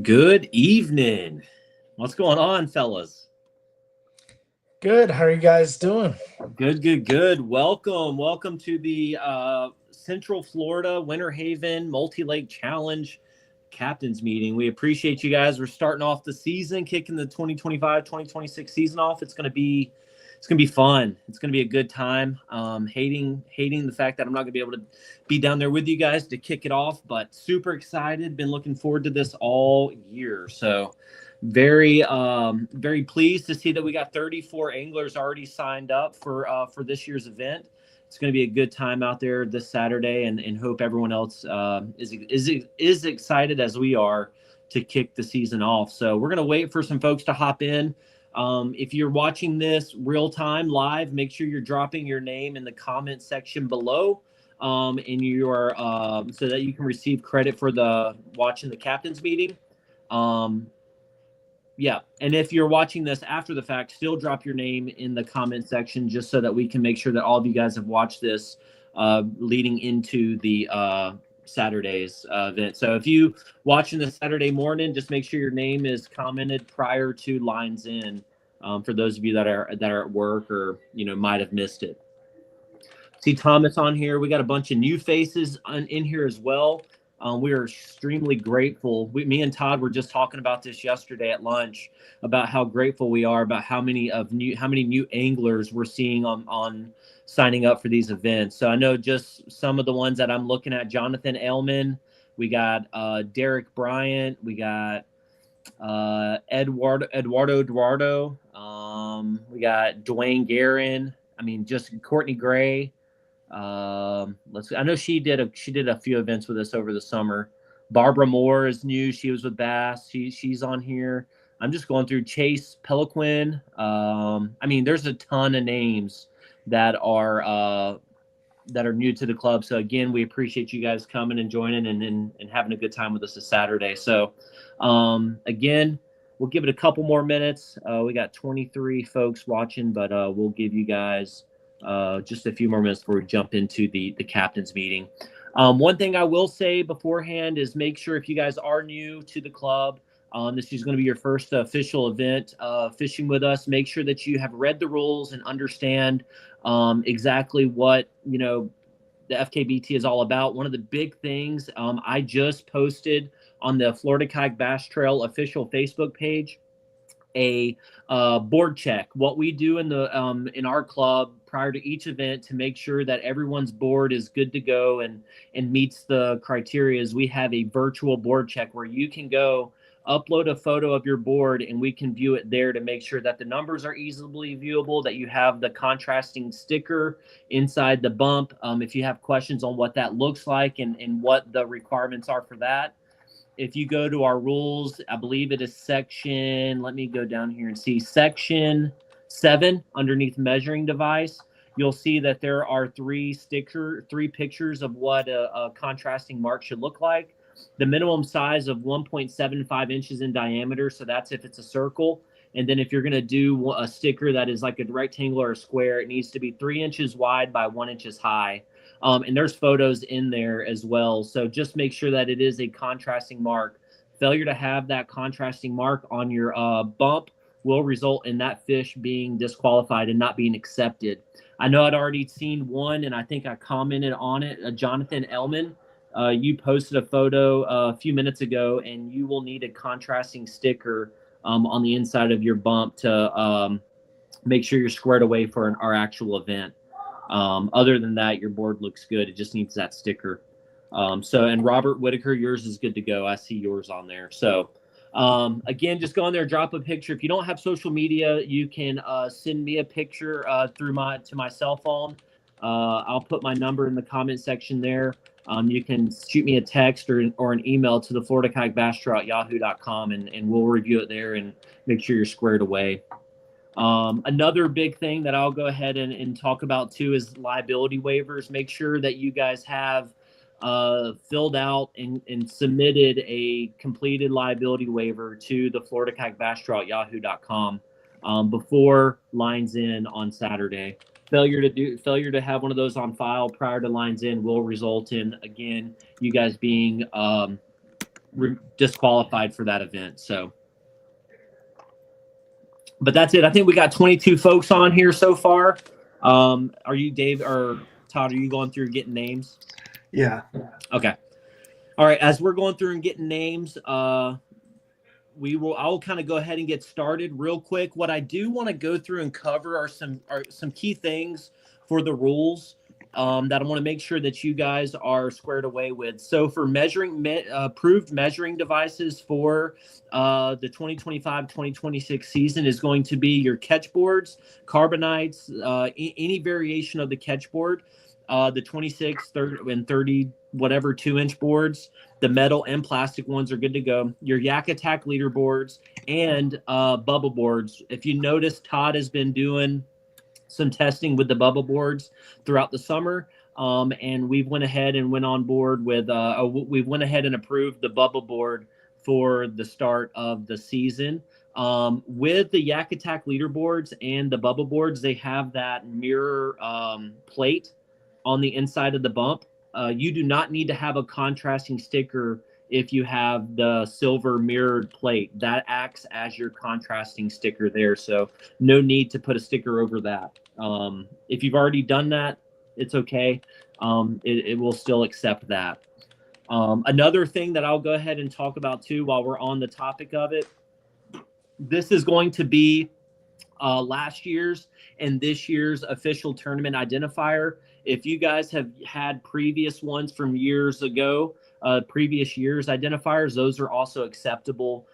Good evening. What's going on, fellas? Good. How are you guys doing? Good. Welcome to the Central Florida Winter Haven Multi-Lake Challenge Captains Meeting. We appreciate you guys. We're starting off the season, kicking the 2025-2026 season off. It's gonna be fun. It's gonna be a good time. Hating the fact that I'm not gonna be able to be down there with you guys to kick it off, but super excited. Been looking forward to this all year. So very pleased to see that we got 34 anglers already signed up for this year's event. It's going to be a good time out there this Saturday, and hope everyone else is excited as we are to kick the season off. So we're going to wait for some folks to hop in. If you're watching this real time live, make sure you're dropping your name in the comment section below, and your so that you can receive credit for watching the captain's meeting. Yeah, and if you're watching this after the fact, still drop your name in the comment section just so that we can make sure that all of you guys have watched this leading into the Saturday's event. So if you watching this Saturday morning, just make sure your name is commented prior to lines in, for those of you that are at work or might have missed it. See Thomas on here. We got a bunch of new faces in here as well. We are extremely grateful. Me and Todd were just talking about this yesterday at lunch about how grateful we are about how many new anglers we're seeing on signing up for these events. So I know just some of the ones that I'm looking at: Jonathan Ailman, we got Derek Bryant, we got Eduardo, we got Dwayne Guerin. I mean, just Courtney Gray. I know she did a few events with us over the summer. Barbara Moore is new. She was with Bass. She's on here. I'm just going through Chase Peliquin. I mean, there's a ton of names that are new to the club. So again, we appreciate you guys coming and joining and having a good time with us this Saturday. So again, we'll give it a couple more minutes. We got 23 folks watching, but we'll give you guys just a few more minutes before we jump into the captain's meeting. One thing I will say beforehand is make sure, if you guys are new to the club, this is going to be your first official event fishing with us, make sure that you have read the rules and understand exactly what the FKBT is all about. One of the big things, I just posted on the Florida Kayak Bass Trail official Facebook page a board check. What we do in our club prior to each event to make sure that everyone's board is good to go and meets the criteria is we have a virtual board check where you can go upload a photo of your board and we can view it there to make sure that the numbers are easily viewable, that you have the contrasting sticker inside the bump. If you have questions on what that looks like and what the requirements are for that, if you go to our rules, I believe it is section, let me go down here and see, section 7 underneath measuring device, you'll see that there are three pictures of what a contrasting mark should look like. The minimum size of 1.75 inches in diameter, so that's if it's a circle. And then if you're going to do a sticker that is like a rectangle or a square, it needs to be 3 inches wide by 1 inch high. And there's photos in there as well. So just make sure that it is a contrasting mark. Failure to have that contrasting mark on your bump will result in that fish being disqualified and not being accepted. I know I'd already seen one, and I think I commented on it. Jonathan Ellman, you posted a photo a few minutes ago, and you will need a contrasting sticker on the inside of your bump to make sure you're squared away for our actual event. Other than that, your board looks good. It just needs that sticker. And Robert Whitaker, yours is good to go. I see yours on there. So again, just go on there, drop a picture. If you don't have social media, you can send me a picture to my cell phone. I'll put my number in the comment section there. You can shoot me a text or an email to the Florida Kayak Bass Trail at yahoo.com, and we'll review it there and make sure you're squared away. Another big thing that I'll go ahead and talk about too is liability waivers. Make sure that you guys have filled out and submitted a completed liability waiver to the Florida Kayak Bass Trail at yahoo.com before lines in on Saturday. Failure to have one of those on file prior to lines in will result in, again, you guys being disqualified for that event. So, but that's it. I think we got 22 folks on here so far. Are you, Dave or Todd, are you going through getting names? Yeah. Okay. All right. As we're going through and getting names, I'll kind of go ahead and get started real quick. What I do want to go through and cover are some key things for the rules that I want to make sure that you guys are squared away with. So for approved measuring devices for the 2025-2026 season is going to be your catch boards, carbonites, any variation of the catch board, the 26, 30, and 30, whatever 2-inch boards. The metal and plastic ones are good to go. Your Yak Attack leaderboards and bubble boards. If you notice, Todd has been doing some testing with the bubble boards throughout the summer, and we've went ahead and went on board with. We've went ahead and approved the bubble board for the start of the season. With the Yak Attack leaderboards and the bubble boards, they have that mirror plate on the inside of the bump. You do not need to have a contrasting sticker if you have the silver mirrored plate. That acts as your contrasting sticker there, so no need to put a sticker over that. If you've already done that, it's okay. It will still accept that. Another thing that I'll go ahead and talk about too while we're on the topic of it, this is going to be last year's and this year's official tournament identifier. If you guys have had previous ones from years ago, previous year's identifiers, those are also acceptable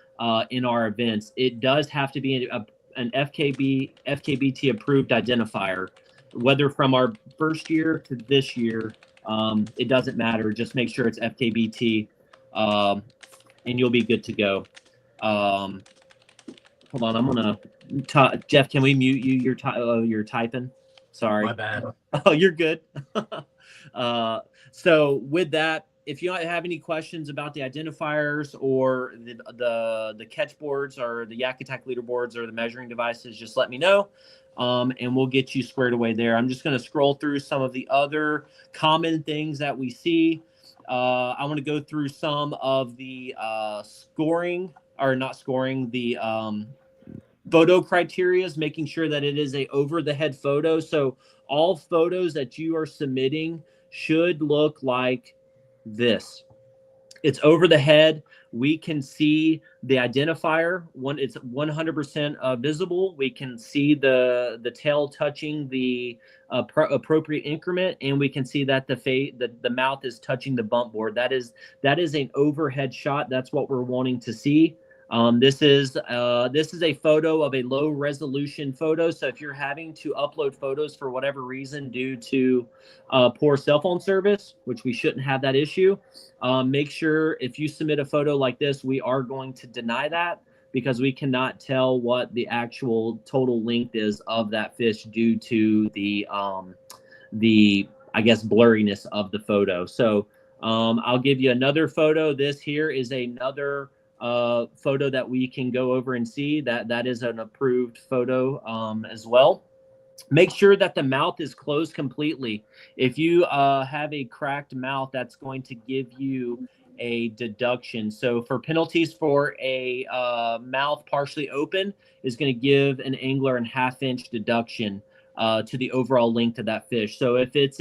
in our events. It does have to be an FKBT approved identifier, whether from our first year to this year, it doesn't matter. Just make sure it's FKBT, and you'll be good to go. Hold on, I'm gonna Jeff, can we mute you? You're typing. Sorry. My bad. Oh, you're good. So with that, if you have any questions about the identifiers or the catch boards or the Yak Attack leaderboards or the measuring devices, just let me know, and we'll get you squared away there. I'm just going to scroll through some of the other common things that we see. I want to go through some of the photo criterias, making sure that it is a over the head photo. So all photos that you are submitting should look like this. It's over the head. We can see the identifier when it's 100% visible. We can see the tail touching the appropriate increment, and we can see that the mouth is touching the bump board. That is an overhead shot. That's what we're wanting to see. This is a photo of a low resolution photo. So if you're having to upload photos for whatever reason due to poor cell phone service, which we shouldn't have that issue, make sure if you submit a photo like this, we are going to deny that because we cannot tell what the actual total length is of that fish due to the I guess blurriness of the photo. So I'll give you another photo. This here is another photo that we can go over and see that is an approved photo as well. Make sure that the mouth is closed completely. If you have a cracked mouth, that's going to give you a deduction. So for penalties for a mouth partially open is going to give an angler a 1/2 inch deduction to the overall length of that fish. So if it's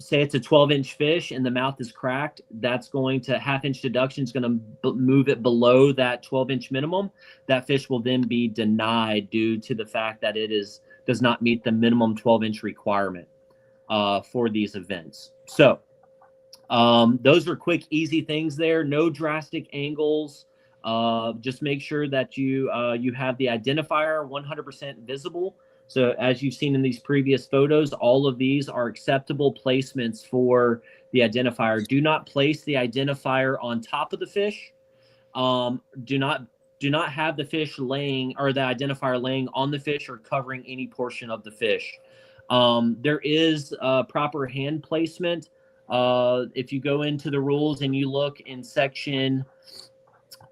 say it's a 12-inch fish and the mouth is cracked, that's going to 1/2 inch deduction is going to move it below that 12-inch minimum. That fish will then be denied due to the fact that it does not meet the minimum 12-inch requirement for these events. So those are quick, easy things there. No drastic angles. Just make sure that you have the identifier 100% visible. So as you've seen in these previous photos, all of these are acceptable placements for the identifier. Do not place the identifier on top of the fish. Do not have the fish laying or the identifier laying on the fish or covering any portion of the fish. There is proper hand placement. If you go into the rules and you look in section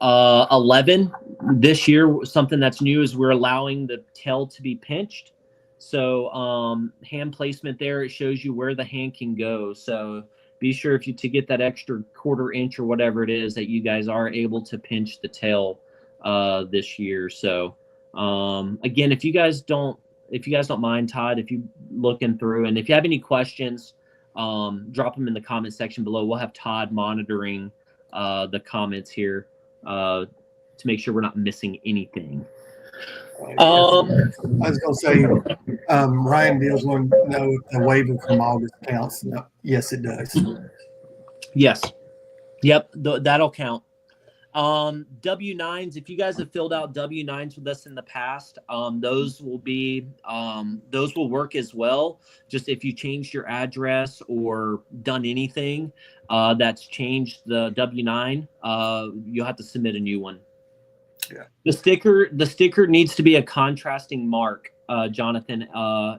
11, this year, something that's new is we're allowing the tail to be pinched. So hand placement there, it shows you where the hand can go. So be sure to get that extra quarter inch or whatever it is that you guys are able to pinch the tail this year. So again, if you guys don't mind, Todd, if you looking through, and if you have any questions, drop them in the comment section below. We'll have Todd monitoring the comments here to make sure we're not missing anything. I was going to say, Ryan Deals want to know if the waiver from August counts. No, yes, it does. Yes. Yep, that'll count. W-9s, if you guys have filled out W-9s with us in the past, those will work as well. Just if you changed your address or done anything that's changed the W-9, you'll have to submit a new one. Yeah. The sticker needs to be a contrasting mark, Jonathan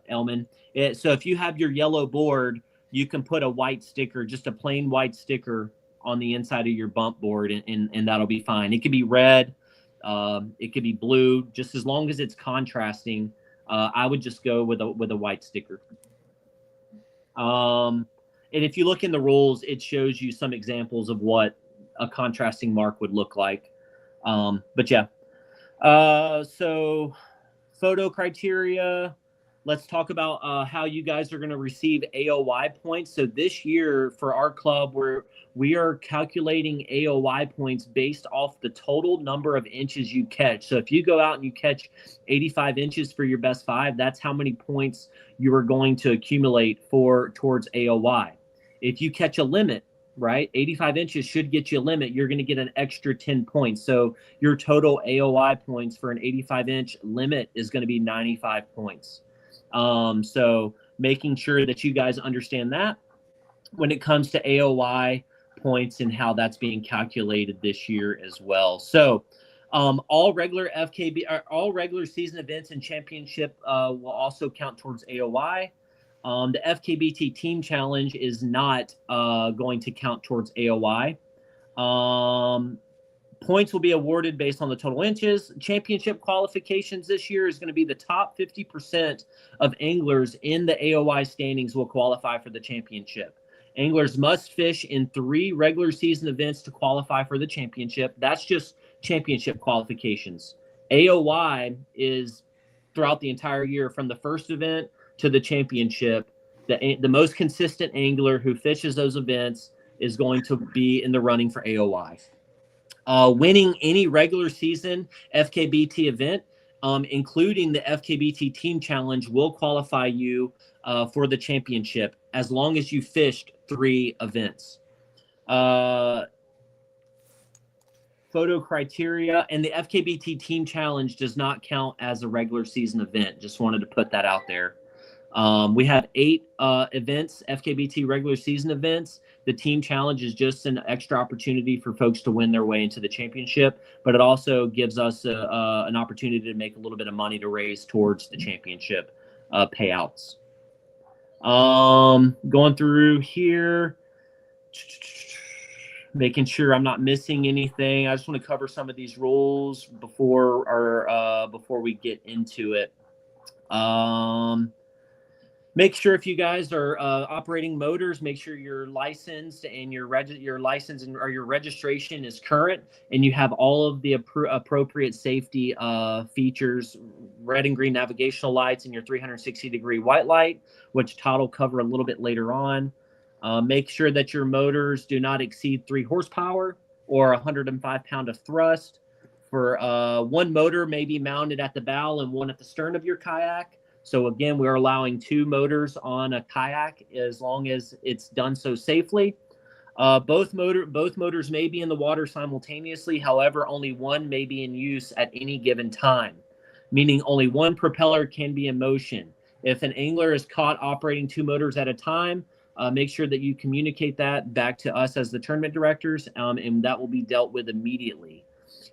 Elman. So if you have your yellow board, you can put a white sticker, just a plain white sticker on the inside of your bump board, and that'll be fine. It could be red, it could be blue, just as long as it's contrasting. I would just go with a white sticker. And if you look in the rules, it shows you some examples of what a contrasting mark would look like. But yeah, so photo criteria. Let's talk about how you guys are going to receive AOY points. So this year for our club, we are calculating AOY points based off the total number of inches you catch. So if you go out and you catch 85 inches for your best 5, that's how many points you are going to accumulate towards AOY. If you catch a limit, right, 85 inches should get you a limit, you're going to get an extra 10 points. So your total AOY points for an 85-inch limit is going to be 95 points. So making sure that you guys understand that when it comes to AOY points and how that's being calculated this year as well. So all regular season events and championship will also count towards AOY. The FKBT team challenge is not going to count towards AOY. Points will be awarded based on the total inches. Championship qualifications this year is going to be the top 50% of anglers in the AOY standings will qualify for the championship. Anglers must fish in 3 regular season events to qualify for the championship. That's just championship qualifications. AOY is throughout the entire year from the first event to the championship. The most consistent angler who fishes those events is going to be in the running for AOY. Winning any regular season FKBT event, including the FKBT team challenge, will qualify you for the championship as long as you fished 3 events. Photo criteria, and the FKBT team challenge does not count as a regular season event. Just wanted to put that out there. We have 8 events, FKBT regular season events. The team challenge is just an extra opportunity for folks to win their way into the championship, but it also gives us an opportunity to make a little bit of money to raise towards the championship payouts. Going through here, making sure I'm not missing anything. I just want to cover some of these rules before we get into it. Make sure if you guys are operating motors, make sure your license and your license or your registration is current, and you have all of the appropriate safety features, red and green navigational lights, and your 360-degree white light, which Todd will cover a little bit later on. Make sure that your motors do not exceed 3 horsepower or 105 pound of thrust. For one motor may be mounted at the bow and one at the stern of your kayak. So again, we're allowing 2 motors on a kayak as long as it's done so safely. Both motors may be in the water simultaneously. However, only one may be in use at any given time, meaning only one propeller can be in motion. If an angler is caught operating 2 motors at a time, make sure that you communicate that back to us as the tournament directors, and that will be dealt with immediately.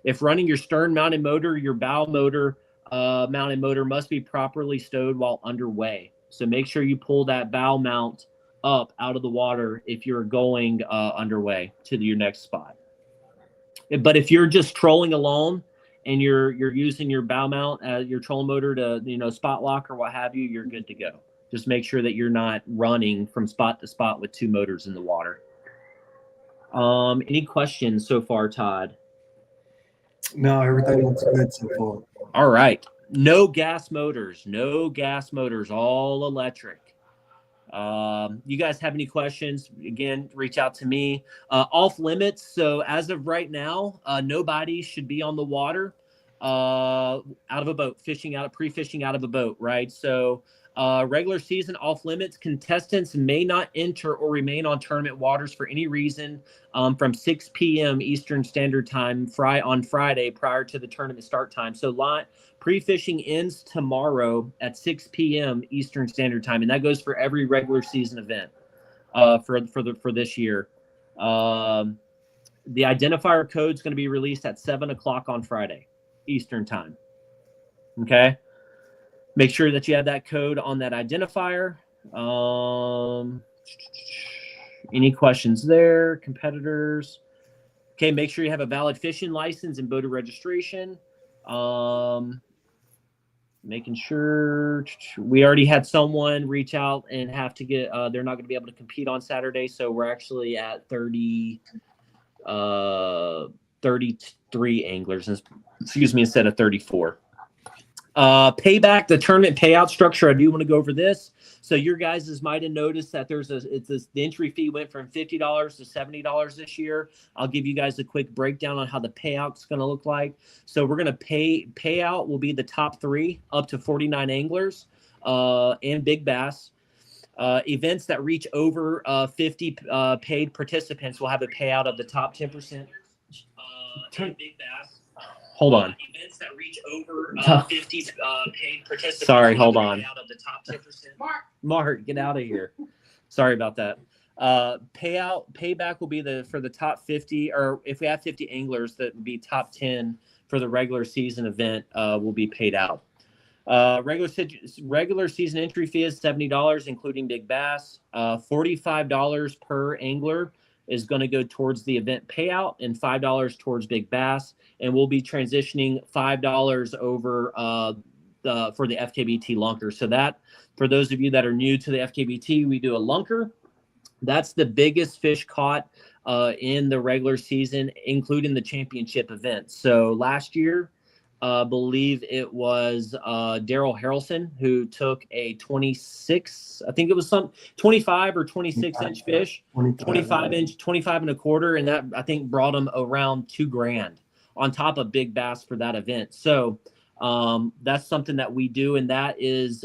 If running your stern mounted motor, your bow motor mounted motor must be properly stowed while underway. So make sure you pull that bow mount up out of the water if you're going underway to your next spot. But if you're just trolling alone and you're using your bow mount, your trolling motor to spot lock or what have you, you're good to go. Just make sure that you're not running from spot to spot with 2 motors in the water. Any questions so far, Todd? No, everything looks good so far. All right. No gas motors, all electric. You guys have any questions? Again, reach out to me. Off limits. So as of right now, nobody should be on the water out of a boat, pre-fishing out of a boat, right? So regular season off limits, contestants may not enter or remain on tournament waters for any reason from 6 p.m. Eastern Standard Time on Friday prior to the tournament start time. So pre-fishing ends tomorrow at 6 p.m. Eastern Standard Time, and that goes for every regular season event for this year. The identifier code is going to be released at 7 o'clock on Friday Eastern Time. Okay, make sure that you have that code on that identifier. Any questions there, competitors? Okay, make sure you have a valid fishing license and boater registration. Making sure we already had someone reach out and have to get they're not going to be able to compete on Saturday, so we're actually at 33 anglers, instead of 34. Payback, the tournament payout structure, I do want to go over this. So your guys might have noticed that the entry fee went from $50 to $70 this year. I'll give you guys a quick breakdown on how the payout's going to look like. So we're going to payout will be the top 3 up to 49 anglers and big bass. Events that reach over 50 paid participants will have a payout of the top 10%. And big bass. Hold on. Events that reach over 50 paid participants. Sorry, hold on. Out of the top 10%. Mark, get out of here. Sorry about that. Payback will be for the top 50, or if we have 50 anglers, that would be top 10 for the regular season event will be paid out. Regular season entry fee is $70, including big bass. $45 per angler is going to go towards the event payout and $5 towards big bass. And we'll be transitioning $5 over for the FKBT lunker. So that, for those of you that are new to the FKBT, we do a lunker. That's the biggest fish caught in the regular season, including the championship event. So last year, I believe it was Daryl Harrelson who took a 26, I think it was 25 or 26 inch fish, 25 and a quarter. And that, I think, brought him around $2,000 on top of big bass for that event. So that's something that we do. And that is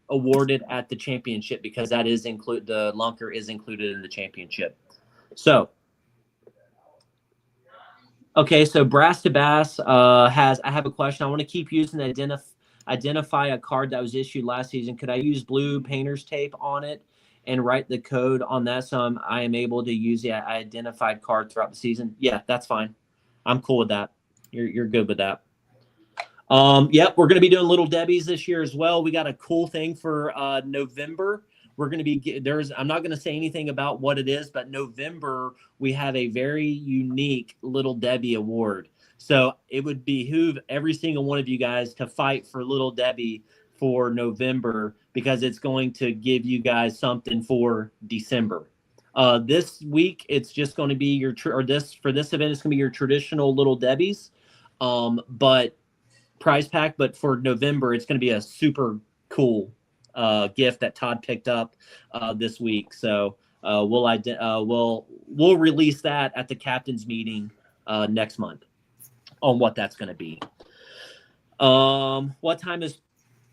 awarded at the championship because that is the lunker is included in the championship. So, okay, so Brass to Bass I have a question. I want to keep using the identify a card that was issued last season. Could I use blue painter's tape on it and write the code on that so I am able to use the identified card throughout the season? Yeah, that's fine. I'm cool with that. You're good with that. Yep, we're going to be doing Little Debbie's this year as well. We got a cool thing for November. We're going to be I'm not going to say anything about what it is, but November we have a very unique Little Debbie award. So it would behoove every single one of you guys to fight for Little Debbie for November because it's going to give you guys something for December. This week it's just going to be for this event it's going to be your traditional Little Debbie's, but prize pack. But for November it's going to be a super cool gift that Todd picked up this week. So we'll release that at the captain's meeting next month on what that's going to be. What time is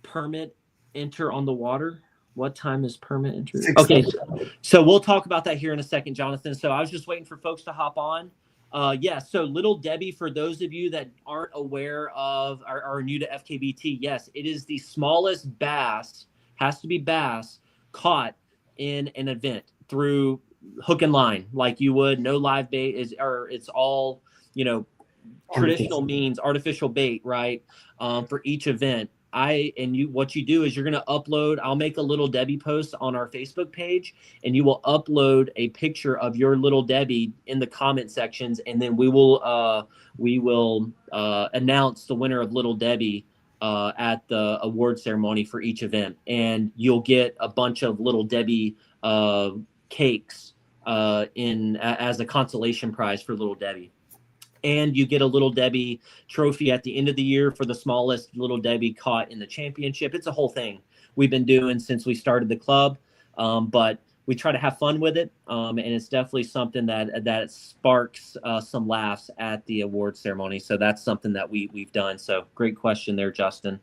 permit enter on the water? What time is permit enter? Okay, so we'll talk about that here in a second, Jonathan. So I was just waiting for folks to hop on. So Little Debbie, for those of you that aren't aware of or are new to FKBT, yes, it is the smallest bass, has to be bass, caught in an event through hook and line, like you would. No live bait it's all, traditional means, artificial bait, right? For each event. What you do is you're going to upload, I'll make a Little Debbie post on our Facebook page, and you will upload a picture of your Little Debbie in the comment sections. And then we will announce the winner of Little Debbie at the award ceremony for each event, and you'll get a bunch of Little Debbie cakes as a consolation prize for Little Debbie. And you get a Little Debbie trophy at the end of the year for the smallest Little Debbie caught in the championship. It's a whole thing we've been doing since we started the club, but we try to have fun with it, and it's definitely something that sparks some laughs at the award ceremony. So that's something that we've done. So great question there, Justin.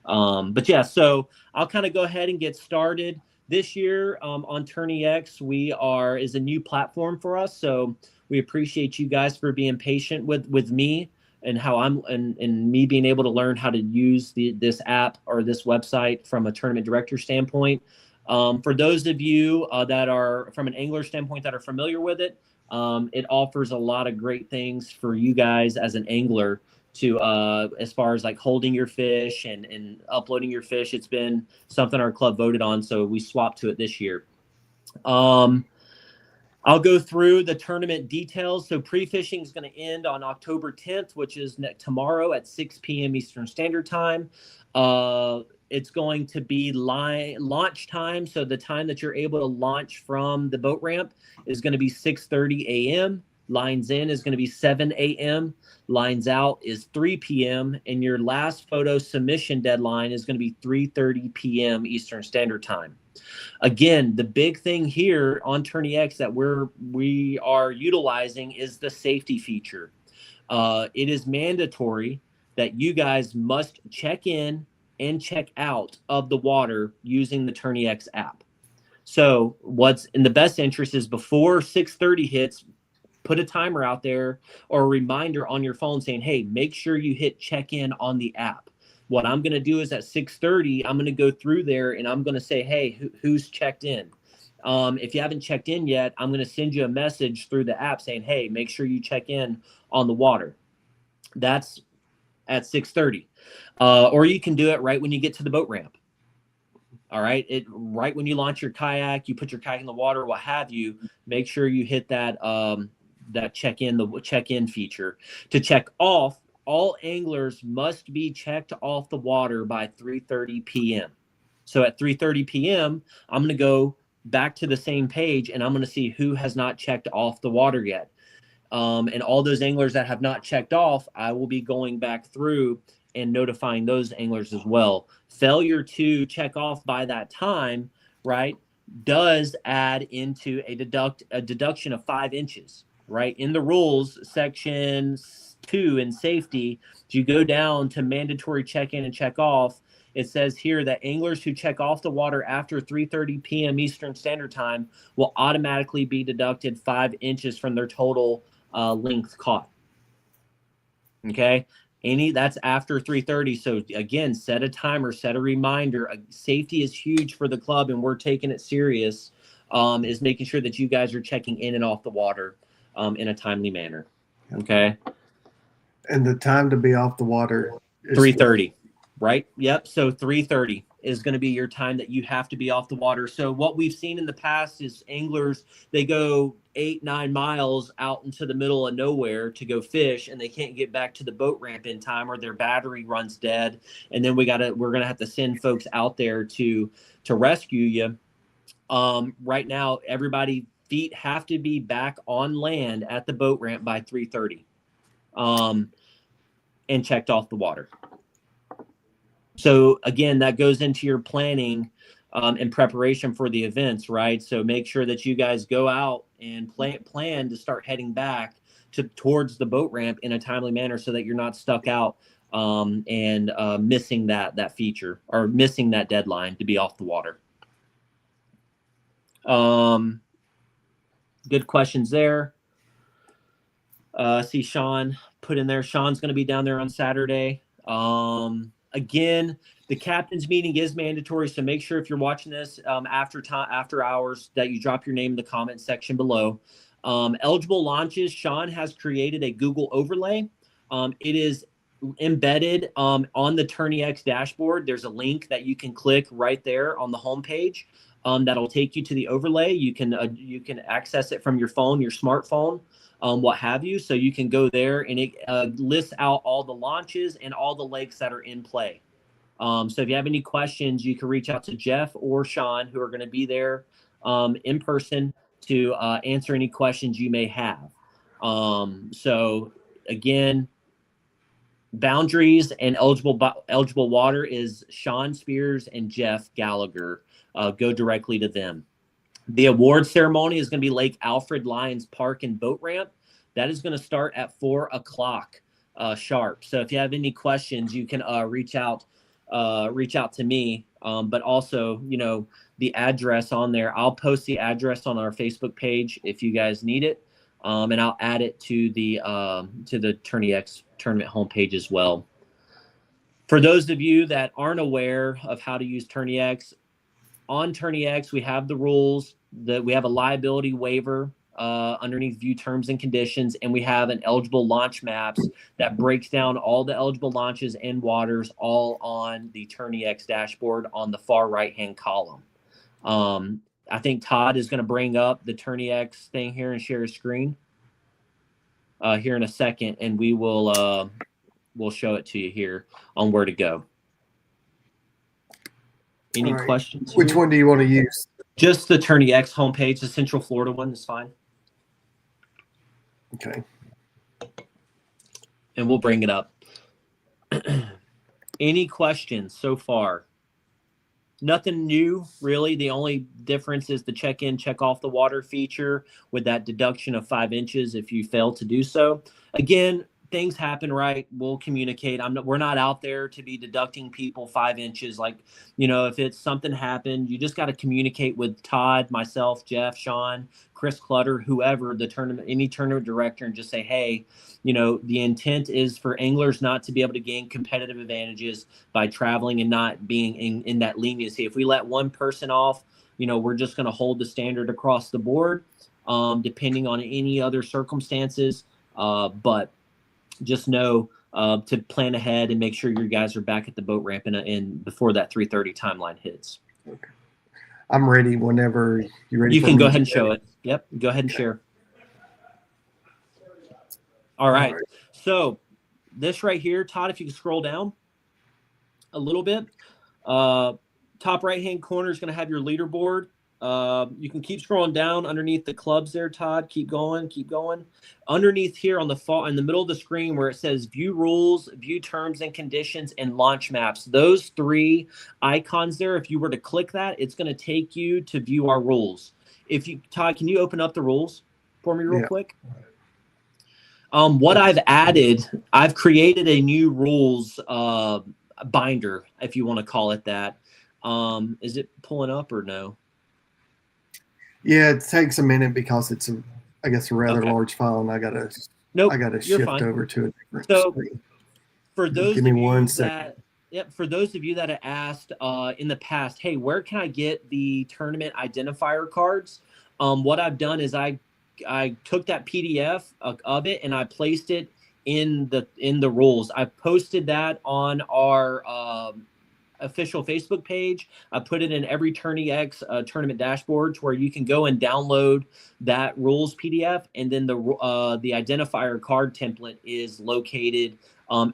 But yeah, so I'll kind of go ahead and get started. This year on Tourney X, is a new platform for us. So we appreciate you guys for being patient with me and how and me being able to learn how to use this app or this website from a tournament director standpoint. For those of you that are from an angler standpoint that are familiar with it, it offers a lot of great things for you guys as an angler to as far as like holding your fish and uploading your fish. It's been something our club voted on, so we swapped to it this year. I'll go through the tournament details. So pre-fishing is going to end on October 10th, which is tomorrow at 6 p.m. Eastern Standard Time. It's going to be launch time. So the time that you're able to launch from the boat ramp is going to be 6:30 a.m. Lines in is going to be 7 a.m. Lines out is 3 p.m. And your last photo submission deadline is going to be 3:30 p.m. Eastern Standard Time. Again, the big thing here on Tourney X that we are utilizing is the safety feature. It is mandatory that you guys must check in and check out of the water using the Tourney X app. So what's in the best interest is before 6:30 hits, put a timer out there or a reminder on your phone saying, hey, make sure you hit check in on the app. What I'm going to do is at 6:30, I'm going to go through there and I'm going to say, hey, who's checked in? If you haven't checked in yet, I'm going to send you a message through the app saying, hey, make sure you check in on the water. That's at 6:30. Or you can do it right when you get to the boat ramp. All right. Right when you launch your kayak, you put your kayak in the water, what have you, make sure you hit that check-in feature. To check off, all anglers must be checked off the water by 3:30 p.m. So at 3:30 p.m., I'm going to go back to the same page and I'm going to see who has not checked off the water yet. And all those anglers that have not checked off, I will be going back through and notifying those anglers as well. Failure to check off by that time, right, does add into a deduction of 5 inches, right? In the rules, section 2 in safety, if you go down to mandatory check-in and check off, it says here that anglers who check off the water after 3:30 p.m. Eastern Standard Time will automatically be deducted 5 inches from their total length caught. Okay, that's after 3:30. So again, set a timer, set a reminder. Safety is huge for the club, and we're taking it serious. Is making sure that you guys are checking in and off the water in a timely manner. Okay. And the time to be off the water is 3:30, right? Yep. So 3:30 is going to be your time that you have to be off the water. So what we've seen in the past is anglers, they go 8-9 miles out into the middle of nowhere to go fish, and they can't get back to the boat ramp in time, or their battery runs dead, and then we're going to have to send folks out there to rescue you. Right now, everybody feet have to be back on land at the boat ramp by 3:30, and checked off the water. So again, that goes into your planning and preparation for the events, right? So make sure that you guys go out and plan to start heading back towards the boat ramp in a timely manner, so that you're not stuck out and missing that feature, or missing that deadline to be off the water. Good questions there. See Sean put in there. Sean's going to be down there on Saturday. Again, the captain's meeting is mandatory, so make sure if you're watching this after hours that you drop your name in the comment section below. Eligible launches, Sean has created a Google overlay. It is embedded on the Tourney X dashboard. There's a link that you can click right there on the homepage. That'll take you to the overlay. You can access it from your phone, your smartphone, what have you. So you can go there, and it lists out all the launches and all the lakes that are in play. So if you have any questions, you can reach out to Jeff or Sean, who are going to be there in person to answer any questions you may have. So again, boundaries and eligible water is Sean Spears and Jeff Gallagher. Go directly to them. The award ceremony is going to be Lake Alfred Lions Park and Boat Ramp. That is going to start at 4:00 sharp. So if you have any questions, you can reach out to me. But also, the address on there. I'll post the address on our Facebook page if you guys need it, and I'll add it to the Tourney X tournament homepage as well. For those of you that aren't aware of how to use Tourney X, on Tourney X, we have the rules, that we have a liability waiver underneath view terms and conditions, and we have an eligible launch maps that breaks down all the eligible launches and waters all on the Tourney X dashboard on the far right-hand column. I think Todd is going to bring up the Tourney X thing here and share his screen here in a second, and we will we'll show it to you here on where to go. Any questions? Which one do you want to use? Just the Tourney X homepage, the Central Florida one is fine. Okay. And we'll bring it up. Any questions so far? Nothing new, really. The only difference is the check-in, check-off the water feature with that deduction of 5 inches if you fail to do so. Again, things happen, right? We'll communicate. We're not out there to be deducting people 5 inches. Like, if it's something happened, you just got to communicate with Todd, myself, Jeff, Sean, Chris Clutter, whoever, any tournament director, and just say, hey, the intent is for anglers not to be able to gain competitive advantages by traveling and not being in that leniency. If we let one person off, we're just going to hold the standard across the board, depending on any other circumstances. But just know to plan ahead and make sure your guys are back at the boat ramp and before that 3:30 timeline hits. Okay. I'm ready whenever you're ready. You can go ahead and show it. Yep. Go ahead and share. All right. So this right here, Todd, if you can scroll down a little bit, top right-hand corner is going to have your leaderboard. You can keep scrolling down underneath the clubs there, Todd. Keep going. Underneath here in the middle of the screen where it says view rules, view terms and conditions, and launch maps. Those 3 icons there, if you were to click that, it's going to take you to view our rules. Todd, can you open up the rules for me real quick? What I've added, I've created a new rules binder, if you want to call it that. Is it pulling up or no? Yeah, it takes a minute because it's a rather large file, and I gotta shift over to a different screen. For those Give me 1 second. For those of you that have asked in the past, hey, where can I get the tournament identifier cards? What I've done is I took that PDF of it and I placed it in the rules. I posted that on our official Facebook page. I put it in every Tourney X tournament dashboard where you can go and download that rules PDF, and then the identifier card template is located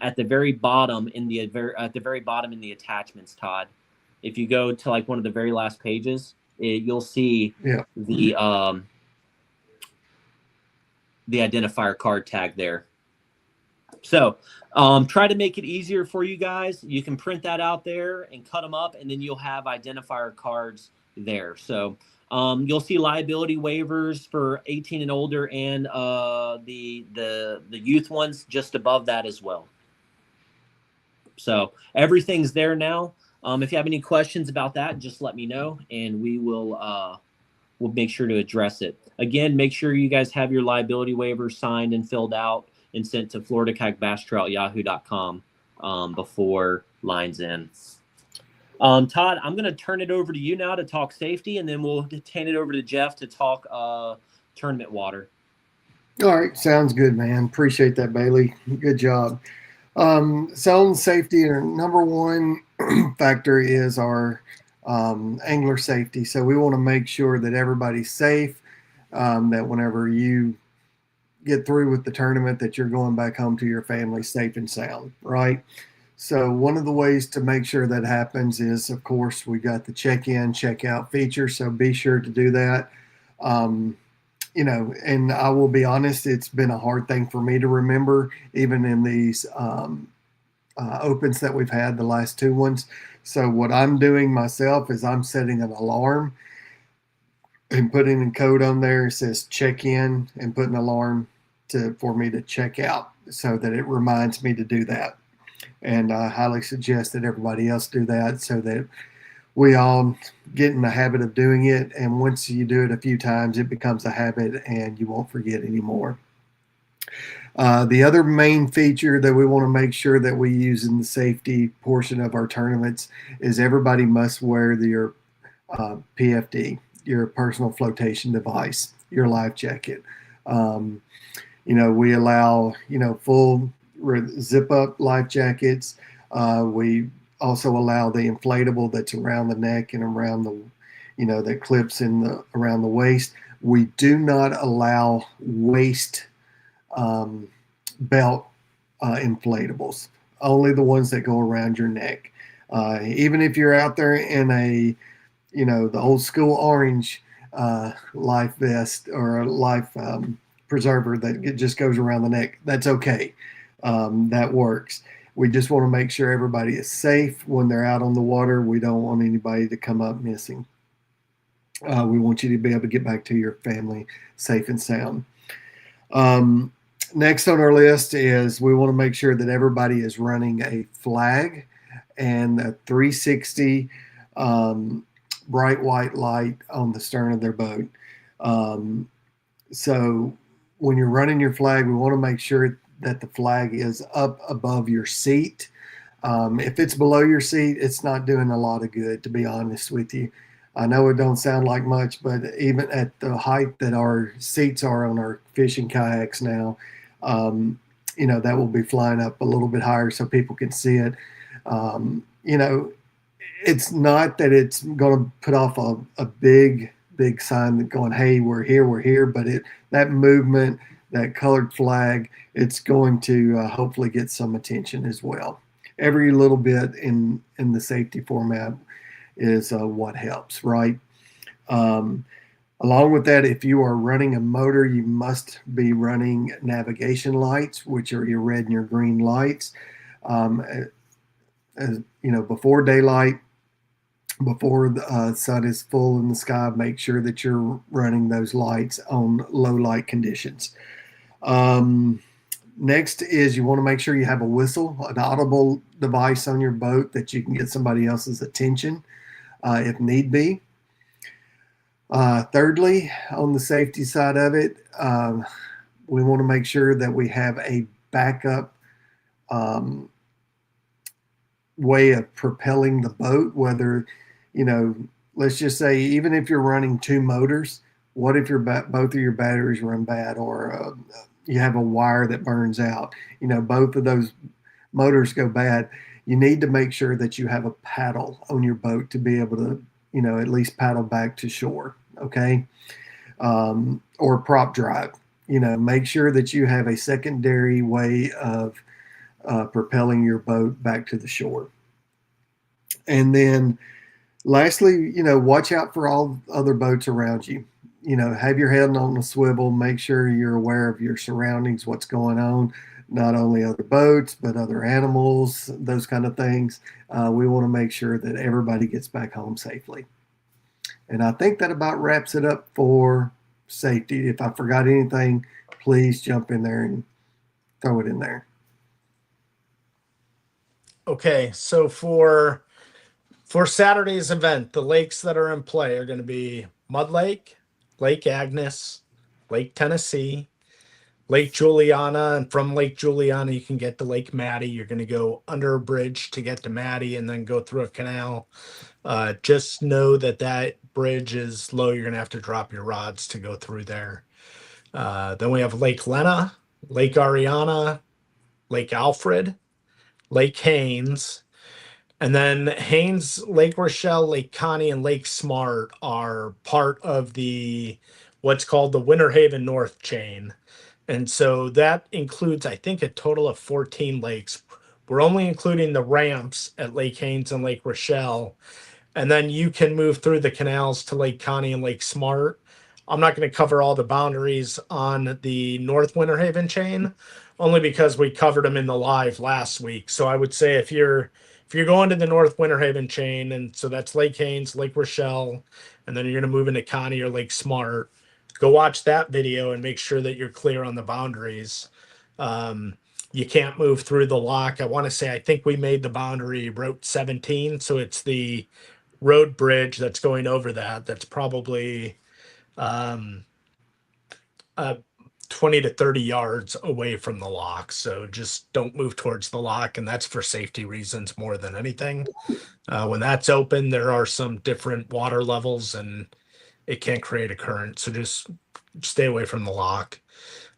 at the very bottom in the attachments, Todd. If you go to like one of the very last pages, you'll see the identifier card tag there. So try to make it easier for you guys. You can print that out there and cut them up, and then you'll have identifier cards there. So you'll see liability waivers for 18 and older, and the youth ones just above that as well. So everything's there now. If you have any questions about that, just let me know, and we'll make sure to address it. Again, make sure you guys have your liability waivers signed and filled out and sent to FloridaKayakBassTrail@yahoo.com before lines in. Todd, I'm going to turn it over to you now to talk safety, and then we'll hand it over to Jeff to talk tournament water. All right. Sounds good, man. Appreciate that, Bailey. Good job. So safety, our number one factor is our angler safety. So we want to make sure that everybody's safe, that whenever you get through with the tournament, that you're going back home to your family safe and sound, right? So one of the ways to make sure that happens is, of course, we got the check-in, check-out feature. So be sure to do that. And I will be honest, it's been a hard thing for me to remember, even in these opens that we've had, the last two ones. So what I'm doing myself is I'm setting an alarm and putting a code on there. It says check in, and putting an alarm for me to check out so that it reminds me to do that. And I highly suggest that everybody else do that so that we all get in the habit of doing it. And once you do it a few times, it becomes a habit and you won't forget anymore. The other main feature that we want to make sure that we use in the safety portion of our tournaments is everybody must wear your PFD, your personal flotation device, your life jacket. We allow, full zip up life jackets. We also allow the inflatable that's around the neck and around the, that clips around the waist. We do not allow waist belt inflatables, only the ones that go around your neck. Even if you're out there in the old school orange life vest or a life preserver that just goes around the neck, that's okay. That works. We just want to make sure everybody is safe when they're out on the water. We don't want anybody to come up missing. We want you to be able to get back to your family safe and sound. Next on our list is we want to make sure that everybody is running a flag and a 360 bright white light on the stern of their boat. So when you're running your flag, we want to make sure that the flag is up above your seat. If it's below your seat, it's not doing a lot of good, to be honest with you. I know it don't sound like much, but even at the height that our seats are on our fishing kayaks now, that will be flying up a little bit higher so people can see it. It's not that it's going to put off a big sign that going, hey, we're here, but that movement, that colored flag, it's going to hopefully get some attention as well. Every little bit in the safety format is what helps, right? Along with that, if you are running a motor, you must be running navigation lights, which are your red and your green lights. Before daylight, before the sun is full in the sky, make sure that you're running those lights on low light conditions. Next is you want to make sure you have a whistle, an audible device on your boat that you can get somebody else's attention if need be. Thirdly, on the safety side of it, we want to make sure that we have a backup way of propelling the boat, whether, let's just say, even if you're running two motors, what if both of your batteries run bad, or you have a wire that burns out, both of those motors go bad. You need to make sure that you have a paddle on your boat to be able to, at least paddle back to shore. Okay. Or prop drive, make sure that you have a secondary way of propelling your boat back to the shore. And then lastly, watch out for all other boats around you. Have your head on a swivel, make sure you're aware of your surroundings, what's going on, not only other boats, but other animals, those kind of things. We want to make sure that everybody gets back home safely. And I think that about wraps it up for safety. If I forgot anything, please jump in there and throw it in there. Okay, so for Saturday's event, the lakes that are in play are going to be Mud Lake, Lake Agnes, Lake Tennessee, Lake Juliana, and from Lake Juliana you can get to Lake Maddie. You're going to go under a bridge to get to Maddie and then go through a canal. Just know that bridge is low. You're going to have to drop your rods to go through there. Then we have Lake Lena, Lake Ariana, Lake Alfred, Lake Haynes, and then Haynes, Lake Rochelle, Lake Connie, and Lake Smart are part of what's called the Winter Haven North chain. And so that includes, I think, a total of 14 lakes. We're only including the ramps at Lake Haynes and Lake Rochelle. And then you can move through the canals to Lake Connie and Lake Smart. I'm not going to cover all the boundaries on the North Winter Haven chain, only because we covered them in the live last week. So I would say if you're going to the North Winter Haven chain, and so that's Lake Haynes, Lake Rochelle, and then you're going to move into Connie or Lake Smart, go watch that video and make sure that you're clear on the boundaries. You can't move through the lock. I think we made the boundary Route 17, so it's the road bridge that's going over that's probably uh, 20 to 30 yards away from the lock. So just don't move towards the lock, and that's for safety reasons more than anything. When that's open, there are some different water levels and it can create a current, so just stay away from the lock.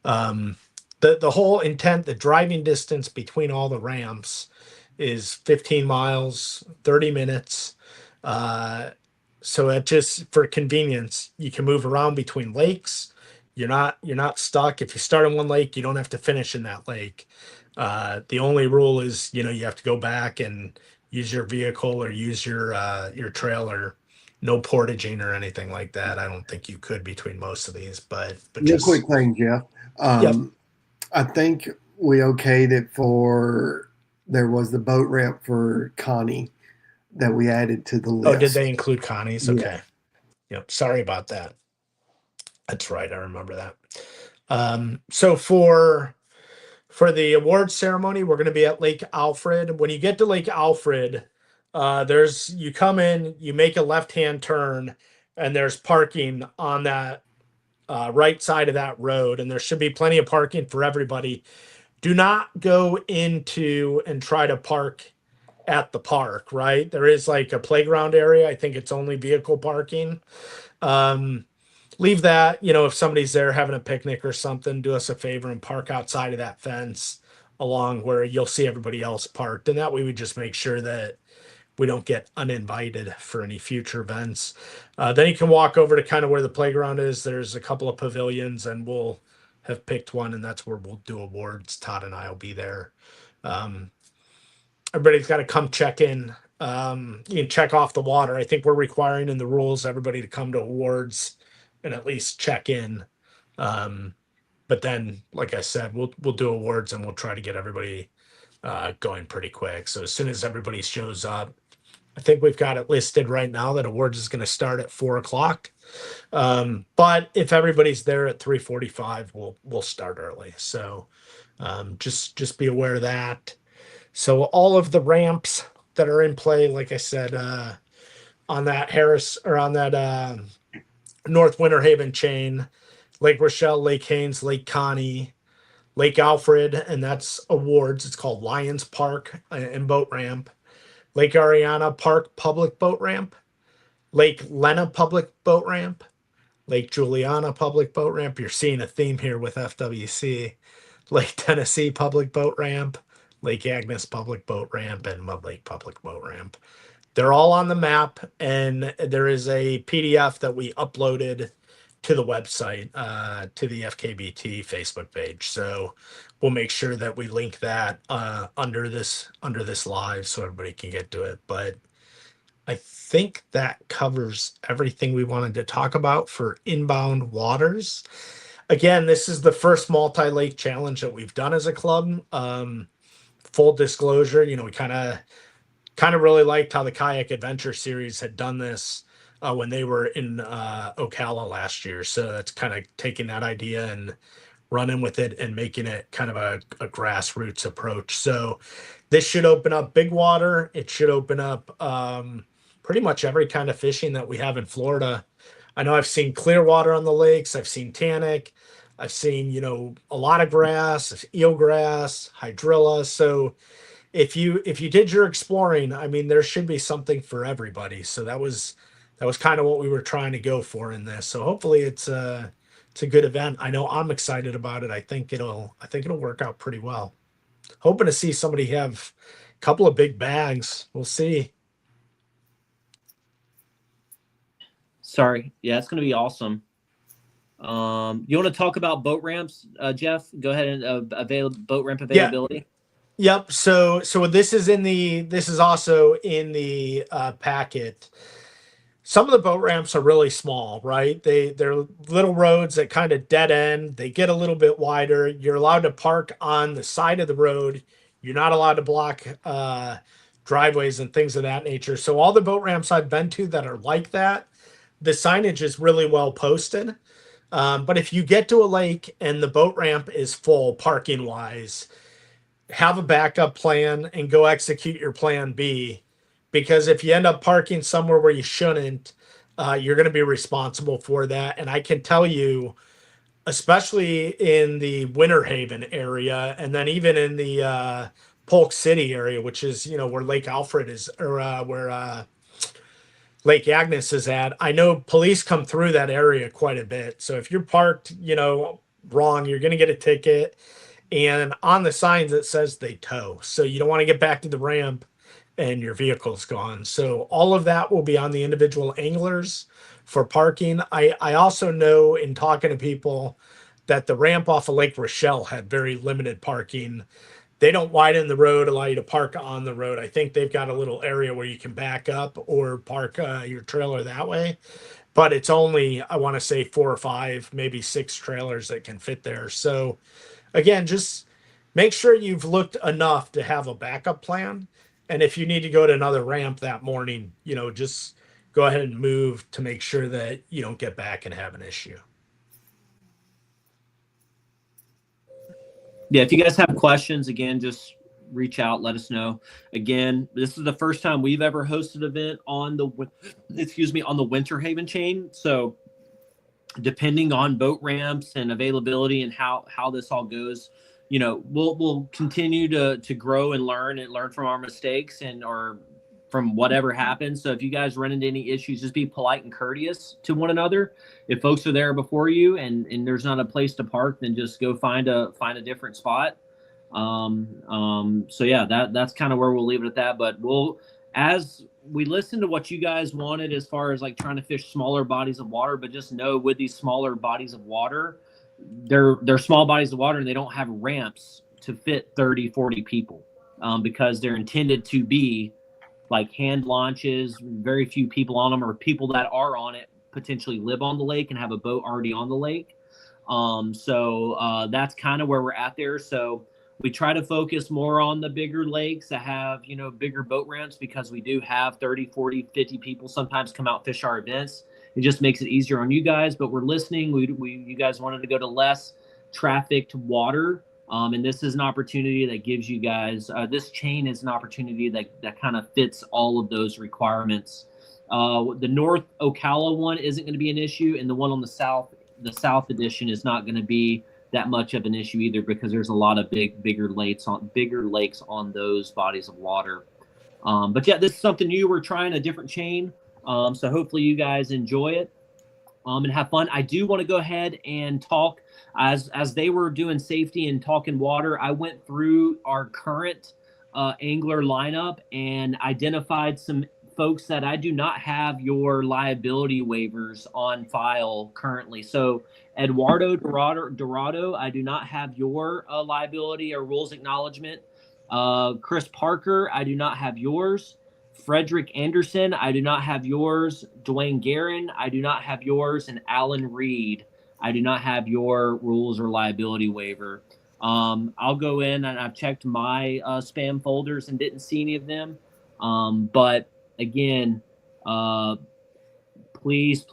The whole intent, the driving distance between all the ramps is 15 miles, 30 minutes. So it just, for convenience, you can move around between lakes. You're not stuck. If you start in one lake, you don't have to finish in that lake. The only rule is, you have to go back and use your vehicle or use your trailer. No portaging or anything like that. I don't think you could between most of these, but Real quick thing, Jeff. Yep. I think we okayed it there was the boat ramp for Connie that we added to the list. Oh, did they include Connie's? Yeah. Okay. Yep. Sorry about that. That's right. I remember that. So for the award ceremony, we're going to be at Lake Alfred. When you get to Lake Alfred, you come in, you make a left-hand turn, and there's parking on that right side of that road, and there should be plenty of parking for everybody. Do not go into and try to park at the park, right? There is like a playground area. I think it's only vehicle parking. Leave that, if somebody's there having a picnic or something, do us a favor and park outside of that fence along where you'll see everybody else parked. And that way we just make sure that we don't get uninvited for any future events. Then you can walk over to kind of where the playground is. There's a couple of pavilions, and we'll have picked one, and that's where we'll do awards. Todd and I will be there. Everybody's got to come check in. You can check off the water. I think we're requiring in the rules everybody to come to awards and at least check in. But then, like I said, we'll do awards, and we'll try to get everybody going pretty quick. So as soon as everybody shows up, I think we've got it listed right now that awards is going to start at 4:00. But if everybody's there at 3:45, we'll start early. So just be aware of that. So all of the ramps that are in play, like I said, on that North Winter Haven chain, Lake Rochelle, Lake Haynes, Lake Connie, Lake Alfred, and that's awards. It's called Lions Park and Boat Ramp. Lake Ariana Park Public Boat Ramp. Lake Lena Public Boat Ramp. Lake Juliana Public Boat Ramp. You're seeing a theme here with FWC. Lake Tennessee Public Boat Ramp. Lake Agnes Public Boat Ramp, and Mud Lake Public Boat Ramp. They're all on the map, and there is a PDF that we uploaded to the website, to the FKBT Facebook page. So we'll make sure that we link that under this live so everybody can get to it. But I think that covers everything we wanted to talk about for inbound waters. Again, this is the first multi-lake challenge that we've done as a club. Full disclosure, we kind of really liked how the Kayak Adventure Series had done this when they were in Ocala last year. So that's kind of taking that idea and running with it and making it kind of a grassroots approach. So this should open up big water. It should open up pretty much every kind of fishing that we have in Florida. I know I've seen clear water on the lakes. I've seen tannic. I've seen, a lot of grass, eelgrass, hydrilla. So if you did your exploring, I mean, there should be something for everybody. So that was kind of what we were trying to go for in this. So hopefully it's a good event. I know I'm excited about it. I think it'll work out pretty well. Hoping to see somebody have a couple of big bags. We'll see. Sorry. Yeah, it's going to be awesome. You want to talk about boat ramps, Jeff? Go ahead and boat ramp availability. Yep. So this is also in the packet. Some of the boat ramps are really small, right? They're little roads that kind of dead end. They get a little bit wider. You're allowed to park on the side of the road. You're not allowed to block driveways and things of that nature. So all the boat ramps I've been to that are like that, the signage is really well posted. But if you get to a lake and the boat ramp is full parking wise, have a backup plan and go execute your plan B. Because if you end up parking somewhere where you shouldn't, you're going to be responsible for that. And I can tell you, especially in the Winter Haven area, and then even in the Polk City area, which is where Lake Alfred is, or where Lake Agnes is at. I know police come through that area quite a bit. So if you're parked, wrong, you're going to get a ticket. And on the signs it says they tow. So you don't want to get back to the ramp and your vehicle's gone. So all of that will be on the individual anglers for parking. I also know in talking to people that the ramp off of Lake Rochelle had very limited parking. They don't widen the road, allow you to park on the road. I think they've got a little area where you can back up or park your trailer that way. But it's only, I want to say 4 or 5, maybe 6 trailers that can fit there. So again, just make sure you've looked enough to have a backup plan. And if you need to go to another ramp that morning, just go ahead and move to make sure that you don't get back and have an issue. Yeah, if you guys have questions, again, just reach out, let us know. Again, this is the first time we've ever hosted an event on the Winter Haven chain. So depending on boat ramps and availability and how this all goes, we'll continue to grow and learn from our mistakes or from whatever happens. So if you guys run into any issues, just be polite and courteous to one another. If folks are there before you and there's not a place to park, then just go find a different spot. So yeah, that's kind of where we'll leave it at that. But as we listen to what you guys wanted as far as like trying to fish smaller bodies of water, but just know with these smaller bodies of water, they're small bodies of water and they don't have ramps to fit 30, 40 people, because they're intended to be like hand launches, very few people on them, or people that are on it potentially live on the lake and have a boat already on the lake. So that's kind of where we're at there. So we try to focus more on the bigger lakes that have, bigger boat ramps, because we do have 30, 40, 50 people sometimes come out fish our events. It just makes it easier on you guys, but we're listening. You guys wanted to go to less trafficked water. And this is an opportunity that gives you guys, this chain is an opportunity that kind of fits all of those requirements. The North Ocala one isn't going to be an issue, and the one on the South edition is not going to be that much of an issue either, because there's a lot of bigger lakes on those bodies of water. But yeah, this is something new. We're trying a different chain. So hopefully you guys enjoy it and have fun. I do want to go ahead and talk as they were doing safety and talking water. I went through our current angler lineup and identified some folks that I do not have your liability waivers on file currently. So Eduardo Dorado, I do not have your liability or rules acknowledgement. Chris Parker, I do not have yours. Frederick Anderson, I do not have yours. Dwayne Guerin, I do not have yours. And Alan Reed, I do not have your rules or liability waiver. I'll go in and I've checked my spam folders and didn't see any of them. But again, please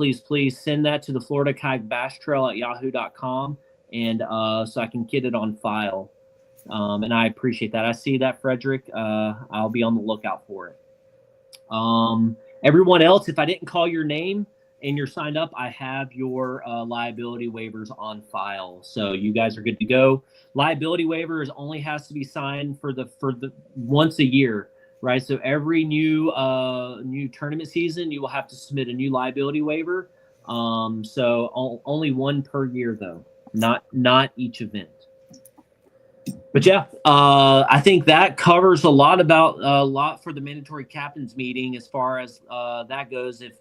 send that to the Florida Kayak Bass Trail at yahoo.com, and so I can get it on file. And I appreciate that. I see that, Frederick. I'll be on the lookout for it. Everyone else, if I didn't call your name and you're signed up, I have your liability waivers on file. So you guys are good to go. Liability waivers only has to be signed for the once a year, right? So every new tournament season, you will have to submit a new liability waiver. So only one per year though, not each event. But yeah, I think that covers a lot for the mandatory captains meeting as far as that goes. If